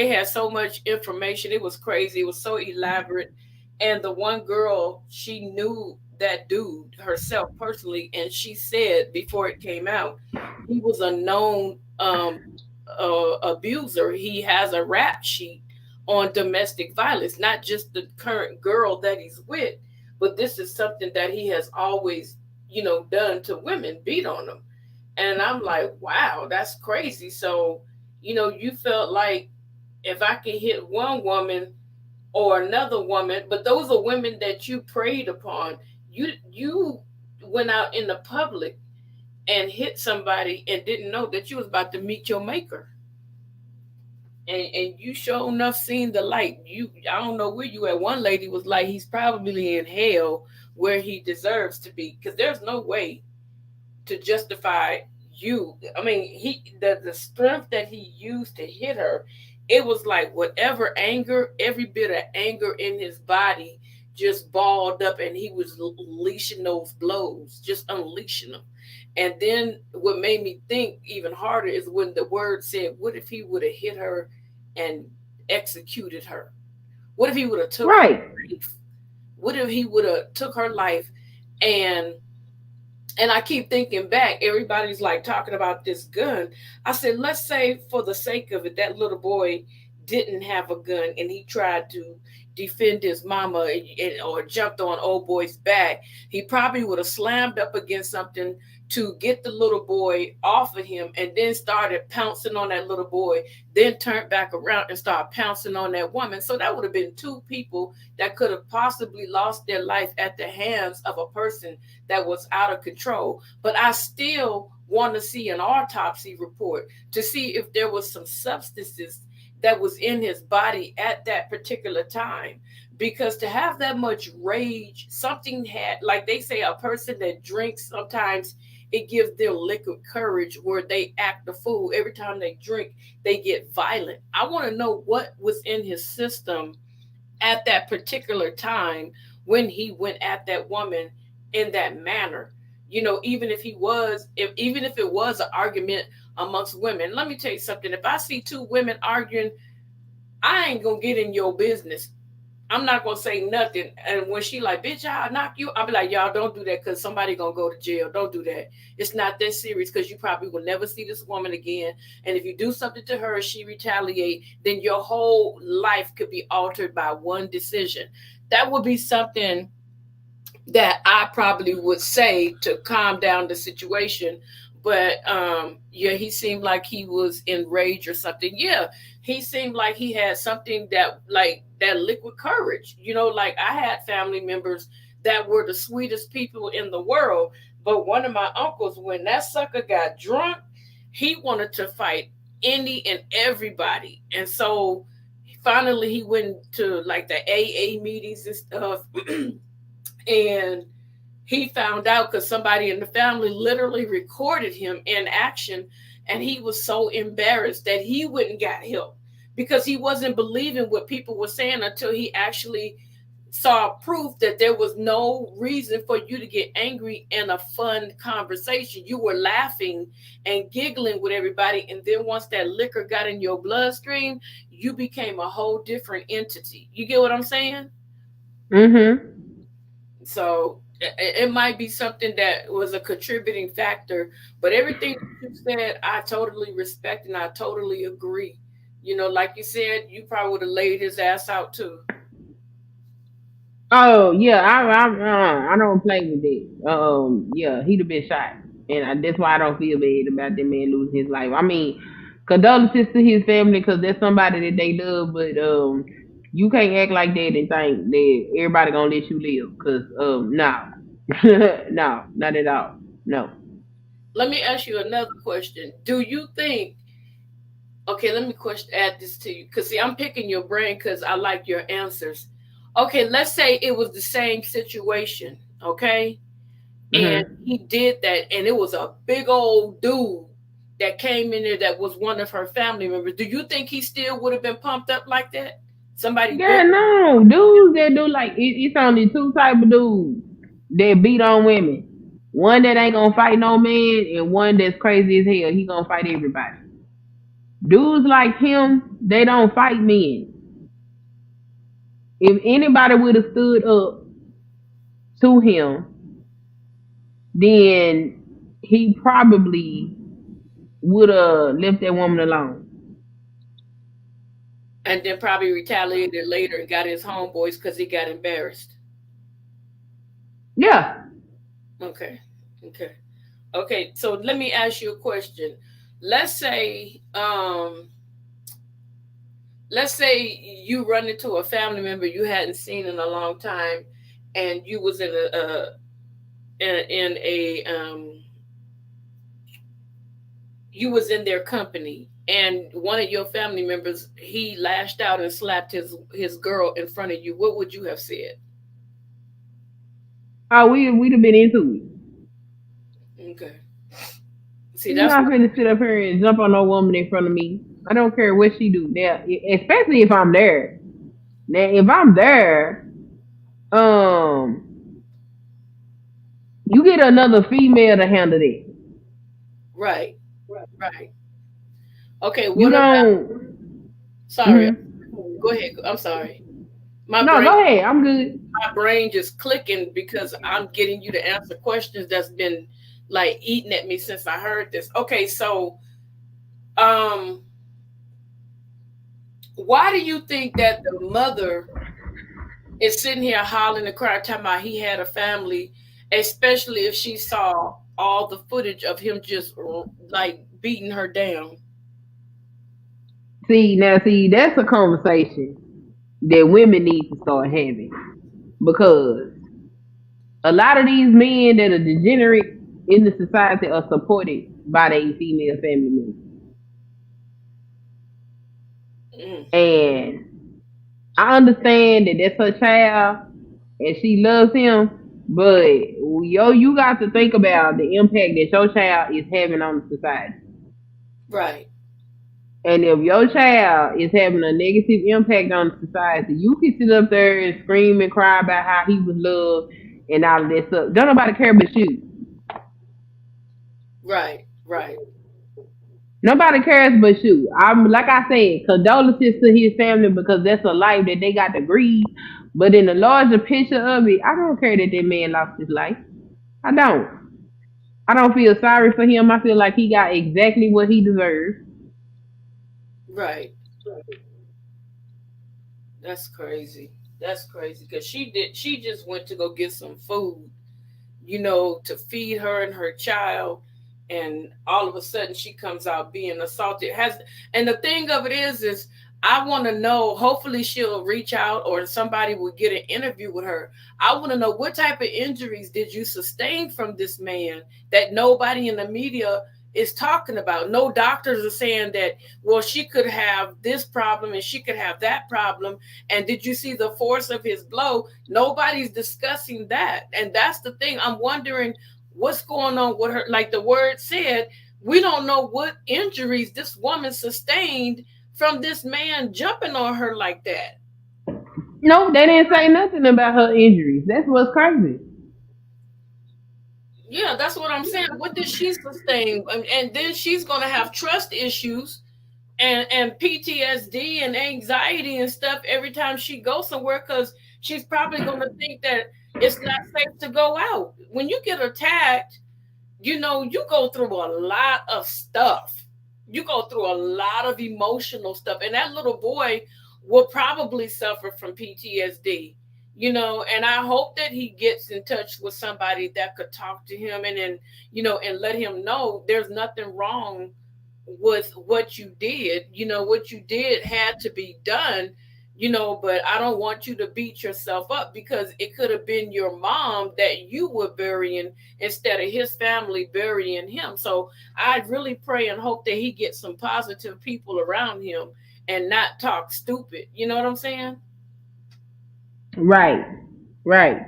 had so much information. It was crazy. It was so elaborate. And the one girl, she knew that dude herself personally, and she said before it came out, he was a known abuser. He has a rap sheet on domestic violence, not just the current girl that he's with, but this is something that he has always, done to women, beat on them. And I'm like, wow, that's crazy. So, you felt like if I can hit one woman or another woman, but those are women that you preyed upon. You went out in the public and hit somebody and didn't know that you was about to meet your maker. And you sure enough seen the light. I don't know where you at. One lady was like, he's probably in hell where he deserves to be. Because there's no way to justify you. I mean, the strength that he used to hit her, it was like whatever anger, every bit of anger in his body just balled up, and he was unleashing those blows, just unleashing them. And then what made me think even harder is when the word said, "What if he would have hit her and executed her? What if he would have took her Right. life? What if he would have took her life?" And I keep thinking back, everybody's like talking about this gun. I said, let's say for the sake of it, that little boy didn't have a gun and he tried to defend his mama, or jumped on old boy's back. He probably would have slammed up against something to get the little boy off of him, and then started pouncing on that little boy, then turned back around and started pouncing on that woman. So that would have been two people that could have possibly lost their life at the hands of a person that was out of control. But I still want to see an autopsy report to see if there was some substances that was in his body at that particular time. Because to have that much rage, something had, like they say, a person that drinks, sometimes it gives them liquid courage where they act the fool. Every time they drink, they get violent. I want to know what was in his system at that particular time when he went at that woman in that manner. Even if even if it was an argument amongst women. Let me tell you something. If I see two women arguing, I ain't gonna get in your business. I'm not gonna say nothing. And when she like, bitch, I'll knock you, I'll be like, y'all don't do that, because somebody gonna go to jail. Don't do that. It's not that serious, because you probably will never see this woman again. And if you do something to her, she retaliate, then your whole life could be altered by one decision. That would be something that I probably would say to calm down the situation. But yeah, he seemed like he was enraged or something. Yeah, he seemed like he had something that, like that liquid courage. Like I had family members that were the sweetest people in the world. But one of my uncles, when that sucker got drunk, he wanted to fight any and everybody. And so finally he went to like the AA meetings and stuff. And he found out because somebody in the family literally recorded him in action, and he was so embarrassed that he wouldn't get help because he wasn't believing what people were saying until he actually saw proof that there was no reason for you to get angry in a fun conversation. You were laughing and giggling with everybody, and then once that liquor got in your bloodstream, you became a whole different entity. You get what I'm saying? Mm-hmm. So it might be something that was a contributing factor, but everything that you said, I totally respect and I totally agree. Like you said, you probably would have laid his ass out too. Oh yeah, I don't play with it. Yeah, he'd have been shot, and that's why I don't feel bad about that man losing his life. I mean, condolences to his family because that's somebody that they love, but you can't act like that and think that everybody gonna let you live. Cause no, no, not at all. No. Let me ask you another question. Do you think, okay, let me add this to you, because see, I'm picking your brain because I like your answers. Okay, let's say it was the same situation, okay? And Hmm. he did that, and it was a big old dude that came in there that was one of her family members. Do you think he still would have been pumped up like that? Somebody Yeah, big. no, dudes that do like it's only two type of dudes that beat on women. One that ain't gonna fight no man, and one that's crazy as hell. He gonna fight everybody. Dudes like him, they don't fight men. If anybody would have stood up to him, then he probably would have left that woman alone. And then probably retaliated later and got his homeboys because he got embarrassed. Yeah. Okay. Okay. Okay. So let me ask you a question. Let's say, let's say you run into a family member you hadn't seen in a long time, and you was in a you was in their company, and one of your family members, he lashed out and slapped his girl in front of you. What would you have said? Oh, we'd have been into it. Okay. See, You're that's not what. finna sit up here and jump on no woman in front of me. I don't care what she do. Now, especially if I'm there. Now, if I'm there, um, you get another female to handle it. Right. Right. Okay. You What about? don't. Sorry. Mhm. Go ahead. I'm sorry. My No, brain go ahead. I'm good. my brain just clicking because I'm getting you to answer questions that's been like eating at me since I heard this. Okay, so um why do you think that the mother is sitting here hollering and crying, talking about he had a family, especially if she saw all the footage of him just like beating her down? See, that's a conversation that women need to start having because a lot of these men that are degenerate in the society are supported by their female family members. Mm, And I understand that that's her child and she loves him, but you got to think about the impact that your child is having on the society. right, And if your child is having a negative impact on society, you can sit up there and scream and cry about how he was loved and all of that stuff. Don't nobody care but you. right, right, Nobody cares but you. I'm like I said, condolences to his family because that's a life that they got to grieve. But in the larger picture of it, I don't care that man lost his life. I don't. I don't feel sorry for him. I feel like he got exactly what he deserved. right. That's crazy. That's crazy because she just went to go get some food, to feed her and her child, and all of a sudden she comes out being assaulted. Has and the thing of it is I want to know. Hopefully, she'll reach out or somebody will get an interview with her. I want to know what type of injuries did you sustain from this man that nobody in the media is talking about. No doctors are saying that, well, she could have this problem and she could have that problem. And did you see the force of his blow? Nobody's discussing that. And that's the thing. I'm wondering what's going on with her. Like the word said, we don't know what injuries this woman sustained from this man jumping on her like that. No, they didn't say nothing about her injuries. That's what's crazy. Yeah, that's what I'm saying. What did she sustain? And then she's going to have trust issues and PTSD and anxiety and stuff every time she goes somewhere because she's probably going to think that it's not safe to go out. When you get attacked, you go through a lot of stuff. You go through a lot of emotional stuff. And that little boy will probably suffer from PTSD, and I hope that he gets in touch with somebody that could talk to him and let him know there's nothing wrong with what you did. What you did had to be done, but I don't want you to beat yourself up because it could have been your mom that you were burying instead of his family burying him. So I really pray and hope that he gets some positive people around him and not talk stupid. You know what I'm saying? Right. Right.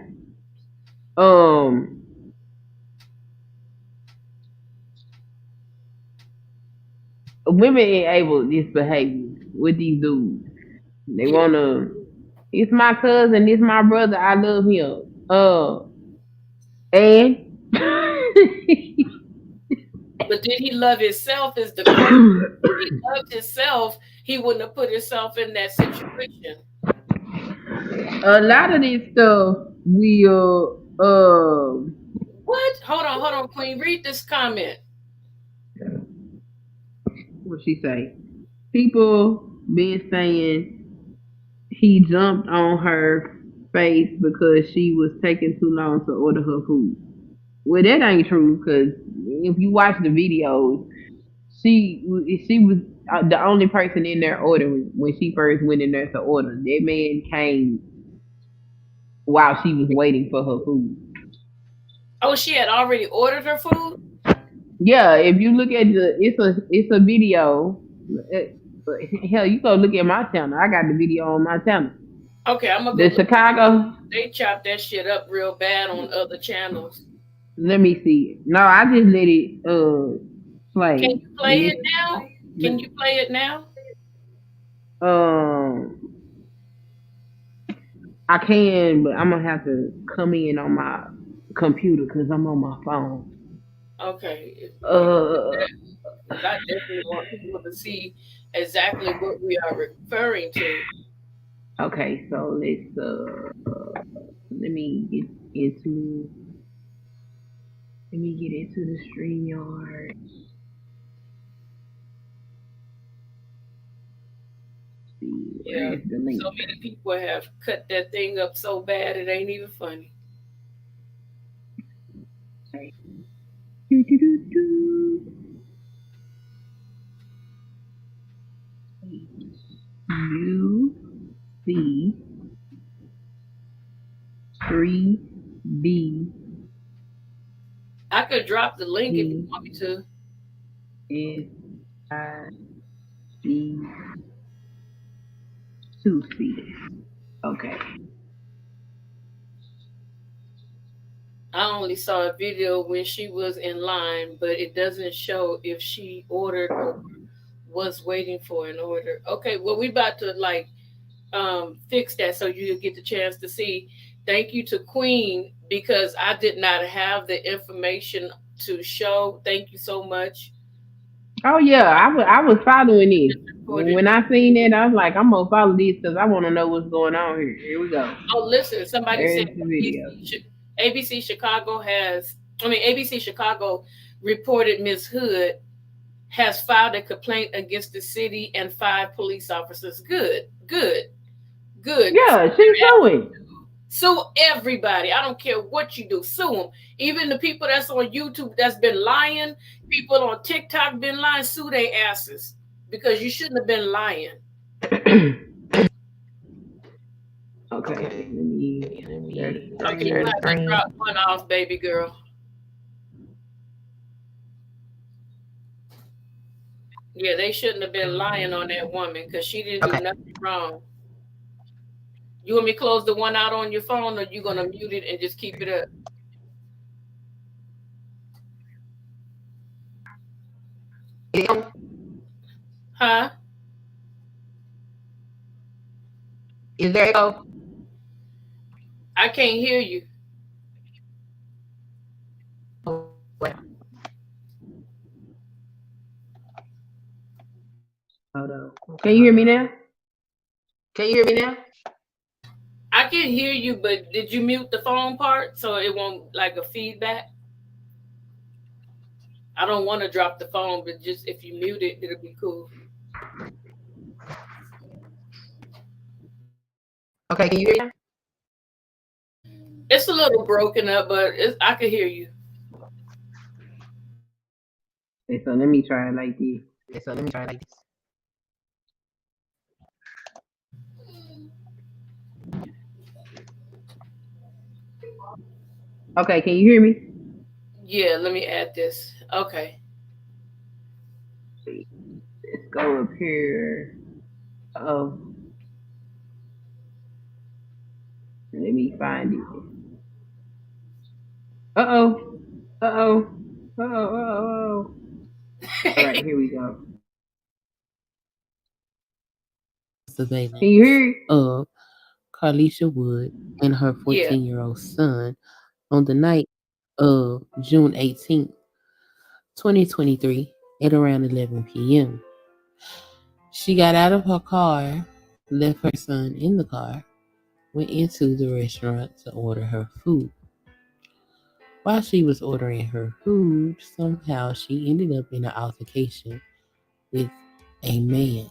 Um, women enable this behavior with these dudes. They Yeah. wanna. It's my cousin. It's my brother. I love him. And But did he love himself is the question. If he loved himself, he wouldn't have put himself in that situation. a lot of this stuff will. What? Hold on, Queen. Read this comment. what she say? People been saying he jumped on her face because she was taking too long to order her food. Well, that ain't true because if you watch the videos, she was the only person in there ordering when she first went in there to order. That man came while she was waiting for her food. Oh, she had already ordered her food? Yeah, if you look at it's a video. eh, Hell, you go look at my channel. I got the video on my channel. Okay, I'm gonna go The look. Chicago. They chop that shit up real bad on other channels. Let me see it. No, I just let it Can play. you play it now? Can you play it now? Um, I can, but I'm gonna have to come in on my computer because I'm on my phone. Okay, if you do Uh, that, because I definitely want people to see exactly what we are referring to. okay, so let me get into let me get into the StreamYard. See Yeah, where's the so link? many people have cut that thing up so bad it ain't even funny. Do, do, do, do. U C 3D I could drop the link if you E want me to. S I C 2C. Okay. I only saw a video when she was in line, but it doesn't show if she ordered or was waiting for an order. Okay, well we about to like fix that so you get the chance to see. Thank you to Queen because I did not have the information to show. Thank you so much. Oh yeah, I was following this. Recorded. When I seen that, I was like, I'm gonna follow this because I want to know what's going on here. Here we go. Oh, listen, somebody said There's the video. ABC Chicago has, I mean, ABC Chicago reported Ms. Hood has filed a complaint against the city and 5 police officers. Good, good, good. Yeah, she's suing. Sue everybody. I don't care what you do. Sue them. Even the people that's on YouTube that's been lying, people on TikTok been lying, sue their asses because you shouldn't have been lying. Okay, let me share the Okay, you screen. have to drop one off, baby girl. Yeah, they shouldn't have been lying on that woman because she didn't do nothing wrong. You want me to close the one out on your phone, or you gonna mute it and just keep it up? Huh? Is there echo? I can't hear you. Oh, well. Hold on. Can you hear me now? Can you hear me now? I can hear you, but did you mute the phone part so it won't like a feedback? I don't want to drop the phone, but just if you mute it, it'll be cool. Okay, can you hear me now? It's a little broken up, but I can hear you. Okay, so let me try it like this. Okay, so let me try it like this. Okay, can you hear me? Yeah, let me add this. Okay. Let's go up here. Oh, let me find it. Uh oh. Uh oh. Uh oh. All right, here we go. Can you Surveillance hear it? of Carlisha Wood and her Yeah. 14-year-old son on the night of June 18th, 2023 at around 11 p.m. She got out of her car, left her son in the car, went into the restaurant to order her food. While she was ordering her food, somehow she ended up in an altercation with a man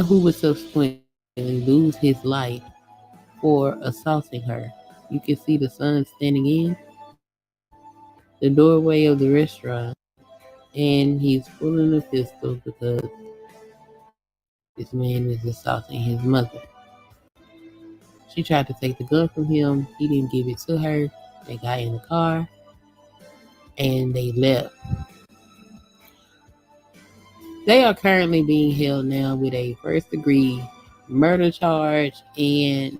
who would subsequently lose his life for assaulting her. You can see the son standing in the doorway of the restaurant, and he's pulling a pistol because this man is assaulting his mother. She tried to take the gun from him. He didn't give it to her. They got in the car and they left. They are currently being held now with a first degree murder charge, and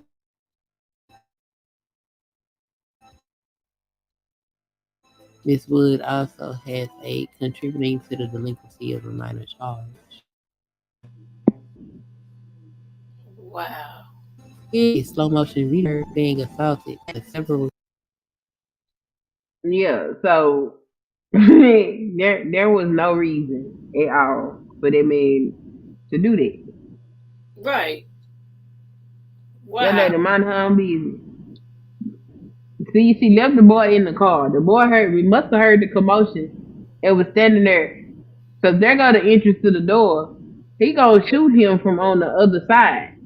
Miss Wood also has a contributing to the delinquency of a minor charge. Wow. Here is a slow motion video of her being assaulted by several. Yeah, so there was no reason at all for that man to do that. Right. That Wow. lady mind her own business. See, she left the boy in the car. The boy heard, we must have heard the commotion and was standing there because there got the entrance to the door. He gonna shoot him from on the other side.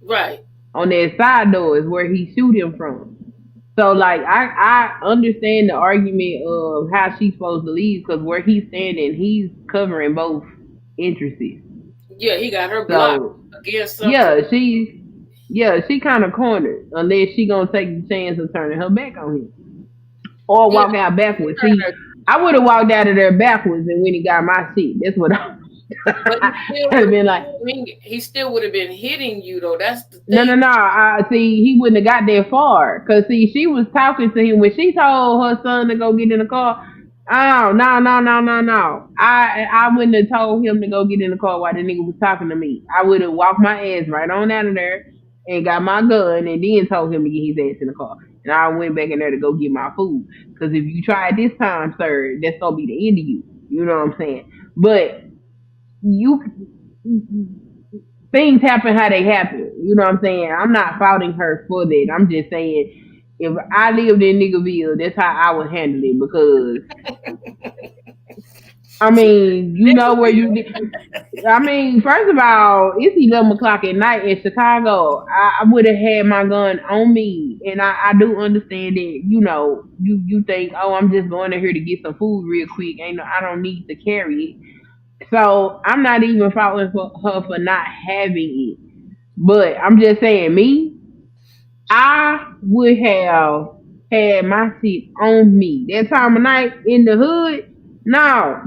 Right. On that side door is where he shoot him from. So like I understand the argument of how she's supposed to leave because where he's standing, he's covering both entrances. Yeah, he got her blocked So against something. yeah, she kind of cornered unless she gonna take the chance of turning her back on him or Yeah, walk out backwards. turn See, her, I would have walked out of there backwards and when he got my seat. That's what I but he still would would have been like. have been, he still would have been hitting you though. That's the No, thing. no, no. I see. He wouldn't have got that far. Cause see, she was talking to him when she told her son to go get in the car. Oh no, no, no, no, no. I wouldn't have told him to go get in the car while the nigga was talking to me. I would have walked my ass right on out of there and got my gun and then told him to get his ass in the car. And I went back in there to go get my food. Cause if you try it this time, sir, that's gonna be the end of you. You know what I'm saying? But you things happen how they happen. You know what I'm saying? I'm not faulting her for that. I'm just saying if I lived in Niggerville, that's how I would handle it because I She mean, you know nigga where will. you I mean, first of all, it's 11 o'clock at night in Chicago. I would have had my gun on me, and I do understand that. You know, you think, oh, I'm just going in here to get some food real quick. Ain't no, I don't need to carry it. So I'm not even faulting for her for not having it. But I'm just saying, me, I would have had my shit on me. That time of night in the hood, no,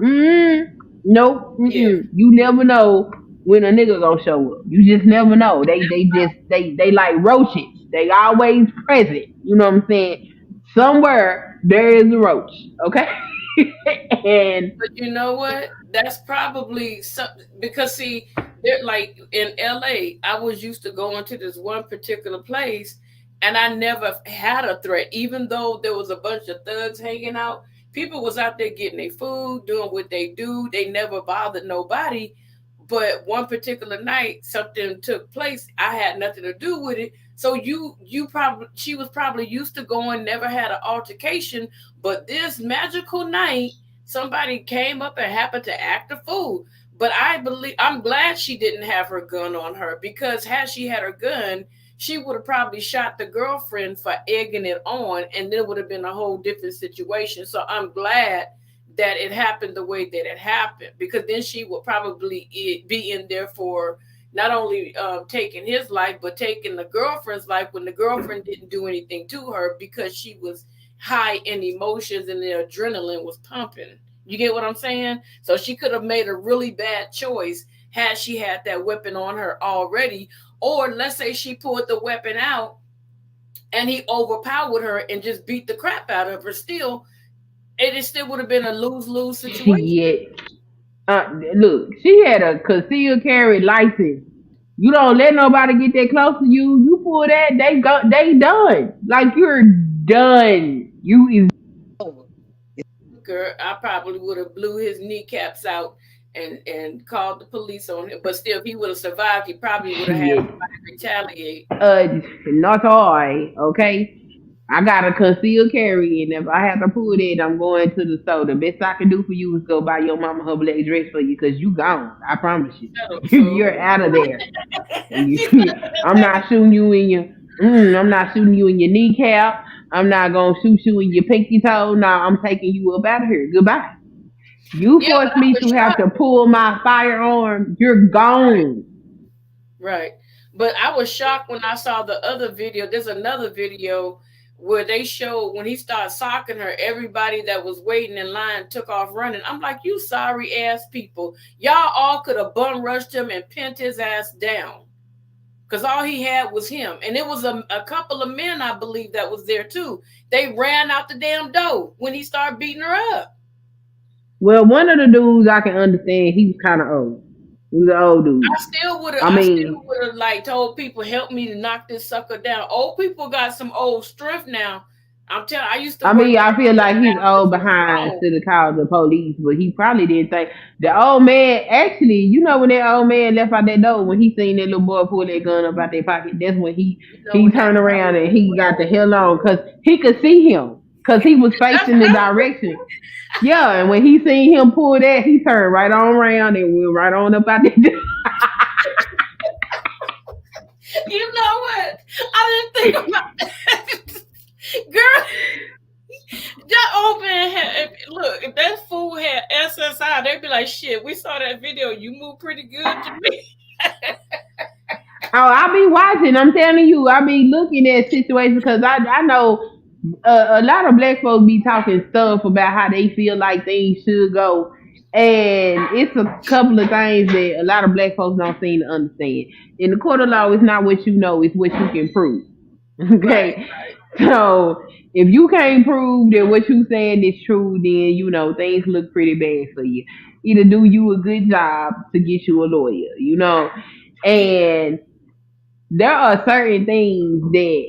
nope, Yeah. You never know when a nigga gonna show up. You just never know. They like roaches. They always present. You know what I'm saying? Somewhere there is a roach. Okay, and But you know what? That's probably something because see, they're like in LA, I was used to going to this one particular place and I never had a threat, even though there was a bunch of thugs hanging out. People was out there getting their food, doing what they do. They never bothered nobody. But one particular night, something took place. I had nothing to do with it. So you probably she was probably used to going, never had an altercation. But this magical night, somebody came up and happened to act a fool. But I'm glad she didn't have her gun on her because had she had her gun, she would have probably shot the girlfriend for egging it on, and then it would have been a whole different situation. So I'm glad that it happened the way that it happened because then she would probably be in there for not only taking his life but taking the girlfriend's life when the girlfriend didn't do anything to her because she was high in emotions and the adrenaline was pumping. You get what I'm saying? So she could have made a really bad choice had she had that weapon on her already. Or let's say she pulled the weapon out and he overpowered her and just beat the crap out of her. Still, it still would have been a lose-lose situation. yeah, look, she had a concealed carry license. You don't let nobody get that close to you. You pull that, they done. Like you're done. You is Girl, I probably would have blew his kneecaps out and called the police on him. But still, if he would have survived, he probably would have had shit. somebody retaliate. Not I. Okay. I got a concealed carry, and if I have to pull that, I'm going to the store. The best I can do for you is go buy your mama her black dress for you, cause you gone. I promise you, Shut up, fool. you're out of there. You I'm not shooting you in your. I'm not shooting you in your kneecap. I'm not gonna shoot you in your pinky toe. No, I'm taking you up out of here. Goodbye. You yeah, but forced I me was to have shocked. to pull my firearm. You're gone. Right. But I was shocked when I saw the other video. There's another video where they showed when he started socking her, everybody that was waiting in line took off running. I'm like, you sorry ass people. Y'all all could have bum rushed him and pinned his ass down. Because all he had was him. And it was a couple of men, I believe, that was there too. They ran out the damn door when he started beating her up. Well, one of the dudes I can understand. He was kind of old. He was an old dude. I I still mean, would have like told people, help me to knock this sucker down. Old people got some old strength now. I'm telling I used to work I feel like he's at old this was behind strong. to the call the police, but he probably didn't think the old man. Actually, you know when that old man left out that door, when he seen that little boy pull that gun up out their pocket, that's when You know he when that turned around and he got the hell on because he could see him because he was that's facing the direction. Yeah, and when he seen him pull that, he turned right on around and went right on up out that door. you know what? I didn't think about that. Girl, that old man had look, if that fool had SSI, they'd be like, shit, we saw that video. You move pretty good to me. Oh, I be watching. I'm telling you, I be looking at situations because I know a lot of black folks be talking stuff about how they feel like things should go, and it's a couple of things that a lot of black folks don't seem to understand. In the court of law, it's not what you know; it's what you can prove. Right, Okay, so if you can't prove that what you saying is true, then you know things look pretty bad for you. Either do you a good job to get you a lawyer, yeah, and there are certain things that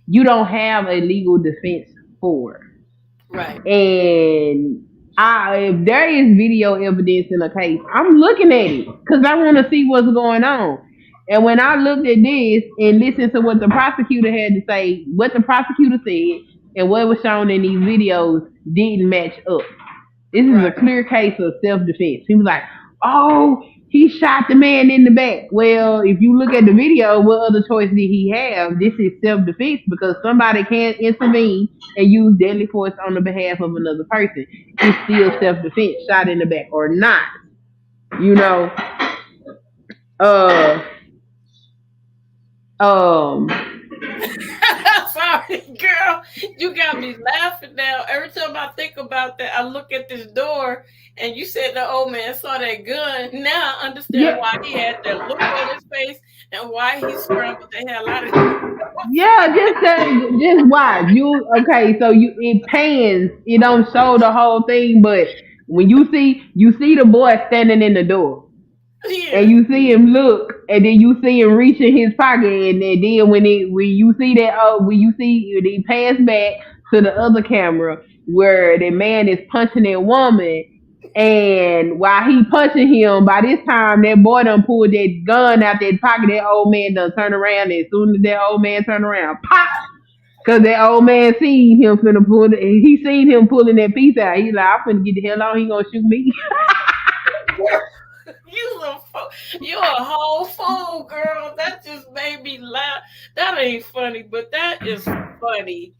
you don't have a legal defense for. right, And if there is video evidence in a case, I'm looking at it because I want to see what's going on. And when I looked at this and listened to what the prosecutor had to say, what the prosecutor said, and what was shown in these videos didn't match up. This is a right. clear case of self-defense. He was like, oh, he shot the man in the back. Well, if you look at the video, what other choice did he have? This is self-defense because somebody can't intervene and use deadly force on the behalf of another person. It's still self-defense, shot in the back or not. You know, uh, um, Sorry, girl. You got me laughing now. Every time I think about that, I look at this door and you said the old man saw that gun. Now I understand yeah, why he had that look on his face and why he scrambled the hell out of it. yeah, just watch. Okay, so it pans, it don't show the whole thing, but when you see the boy standing in the door and Yeah. you see him look and then you see him reach in his pocket and then when you see that when you see he pass back to the other camera where the man is punching that woman and while he punching him, by this time that boy done pulled that gun out that pocket. That old man done turn around. And as soon as that old man turn around, pop! Cause that old man seen him finna pull it. He seen him pulling that piece out. He like, I'm finna get the hell on. He gonna shoot me. You a whole fool, girl. That just made me laugh. That ain't funny, but that is funny.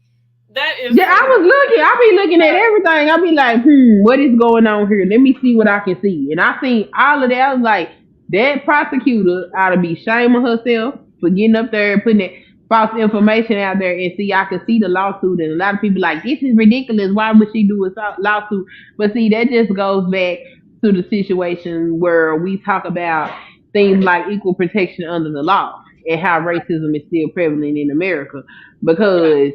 That is Yeah, I funny. was looking. I be looking at everything. I be like, what is going on here? Let me see what I can see. And I seen all of that. I was like, that prosecutor ought to be shaming herself for getting up there and putting that false information out there. And see, I could see the lawsuit. And a lot of people like, this is ridiculous. Why would she do a lawsuit? But see, that just goes back to the situation where we talk about things like equal protection under the law and how racism is still prevalent in America. Right, Because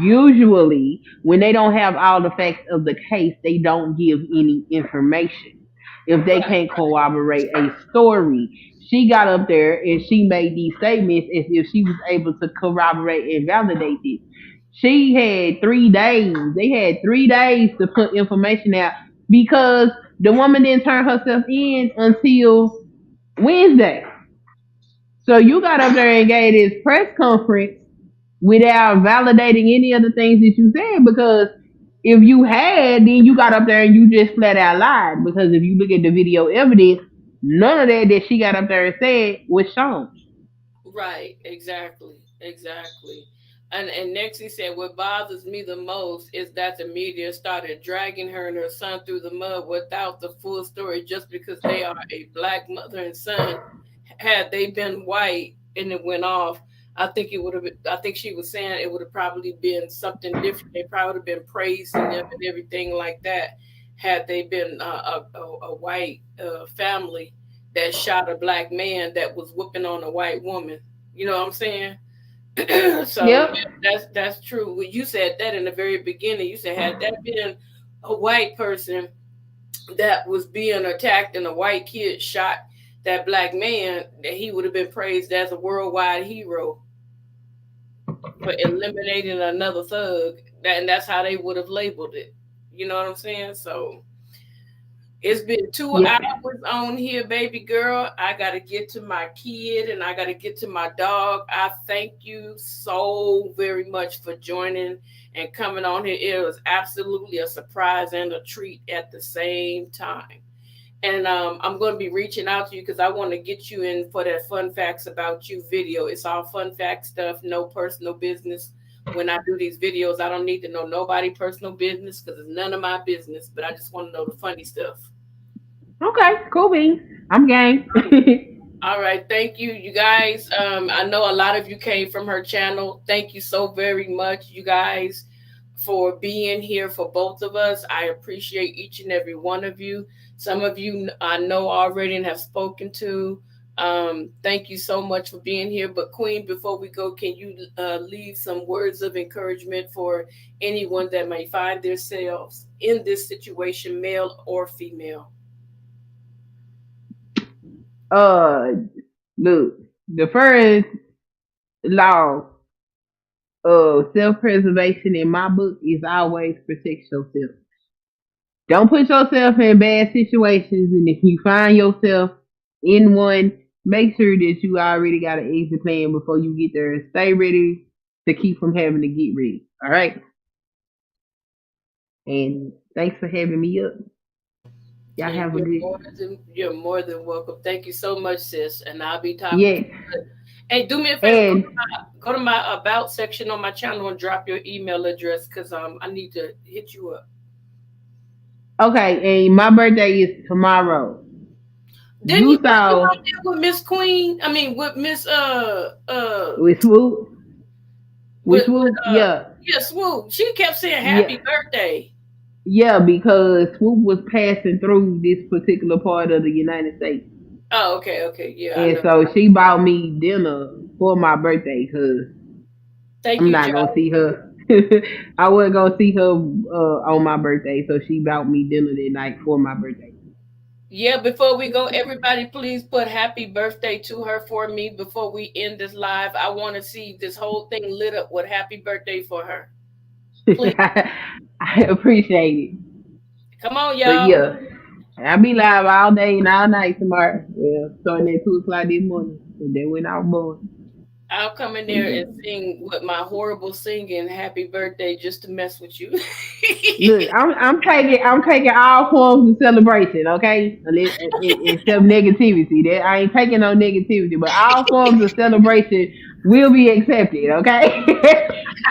usually when they don't have all the facts of the case, they don't give any information. If they right, can't corroborate a story, she got up there and she made these statements as if she was able to corroborate and validate it. She had 3 days. They had 3 days to put information out because the woman didn't turn herself in until Wednesday. So you got up there and gave this press conference without validating any of the things that you said. Because if you had, then you got up there and you just flat out lied. Because if you look at the video evidence, none of that she got up there and said was shown. Right, exactly. And next he said, what bothers me the most is that the media started dragging her and her son through the mud without the full story just because they are a black mother and son. Had they been white and it went off, I think it would have been, I think she was saying it would have probably been something different. They probably would have been praising them and everything like that had they been a white family that shot a black man that was whooping on a white woman. You know what I'm saying? So Yep. yeah, that's true. Well, you said that in the very beginning. You said had that been a white person that was being attacked and a white kid shot that black man, that he would have been praised as a worldwide hero for eliminating another thug. And that's how they would have labeled it. You know what I'm saying? So it's been two Yeah. hours on here, baby girl. I got to get to my kid and I got to get to my dog. I thank you so very much for joining and coming on here. It was absolutely a surprise and a treat at the same time. And I'm going to be reaching out to you because I want to get you in for that fun facts about you video. It's all fun fact stuff, no personal business. When I do these videos, I don't need to know nobody personal business because it's none of my business, but I just want to know the funny stuff. Okay, cool beans. I'm game. All right, thank you, you guys. I know a lot of you came from her channel. Thank you so very much, you guys, for being here for both of us. I appreciate each and every one of you. Some of you I know already and have spoken to. Thank you so much for being here. But Queen, before we go, can you leave some words of encouragement for anyone that may find themselves in this situation, male or female? Look, the first law of self-preservation in my book is always protect yourself. Don't put yourself in bad situations, and if you find yourself in one, make sure that you already got an exit plan before you get there, and stay ready to keep from having to get ready. All right. And thanks for having me up. Y'all And have a good. you're more than welcome. Thank you so much, sis. And I'll be talking. Yeah. Hey, do me a favor. And Go to my about section on my channel and drop your email address because I need to hit you up. okay, and my birthday is tomorrow. Didn't you saw out there with Miss Queen? I mean, with Miss with Swoop. With with Swoop, yeah. yeah, Swoop. She kept saying happy birthday. Yeah, because Swoop was passing through this particular part of the United States. Oh, okay, yeah. And so she bought me dinner for my birthday because I'm not going to see her. I wasn't going to see her on my birthday, so she bought me dinner that night for my birthday. Yeah, before we go, everybody please put happy birthday to her for me before we end this live. I want to see this whole thing lit up with happy birthday for her. Please. I appreciate it. Come on, y'all. But yeah, I'll be live all day and all night tomorrow. Well, starting at 2 o'clock this morning. And then when I'm born. I'll come in there and sing with my horrible singing happy birthday just to mess with you. Look, I'm taking all forms of celebration, okay? Except negativity. That I ain't taking no negativity, but all forms of celebration will be accepted, okay?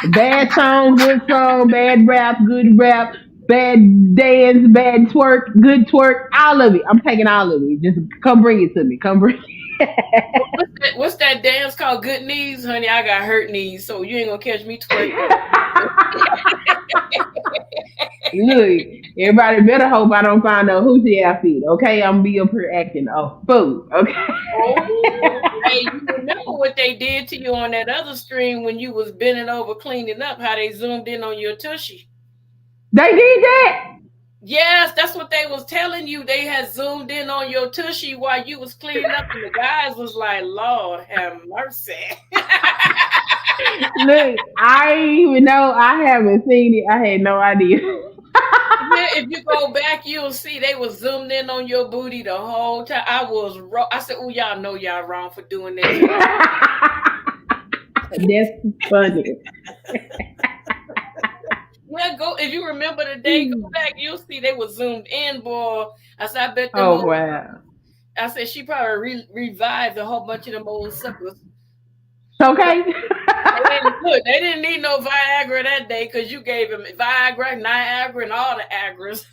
Bad song, good song, bad rap, good rap, bad dance, bad twerk, good twerk, all of it. I'm taking all of it. Just come bring it to me. Come bring it. What's that dance called? Good knees, honey. I got hurt knees, so you ain't gonna catch me twerking. Look, everybody better hope I don't find a hoochie outfit. Okay, I'm gonna be up here acting a fool. Okay. Oh, hey, you remember what they did to you on that other stream when you was bending over cleaning up? How they zoomed in on your tushy? They did that. Yes, that's what they was telling you. They had zoomed in on your tushy while you was cleaning up, and the guys was like, "Lord have mercy." Look, I ain't even know. I haven't seen it. I had no idea. Yeah, if you go back, you'll see they was zoomed in on your booty the whole time. I was wrong. I said, "Oh, y'all know y'all wrong for doing that." That's funny. Yeah, go if you remember the day, go back. You'll see they were zoomed in, boy. I said, I bet them Oh old. wow. I said she probably revived a whole bunch of them old suckers. Okay. They didn't look. They didn't need no Viagra that day because you gave them Viagra, Niagara, and all the agras.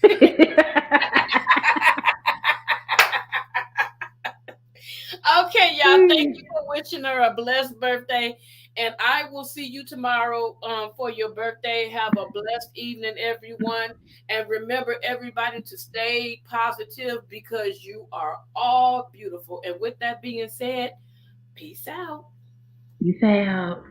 Okay, y'all. Thank you for wishing her a blessed birthday, and I will see you tomorrow for your birthday. Have a blessed evening, everyone, and remember, everybody, to stay positive because you are all beautiful. And with that being said, peace out. Peace out.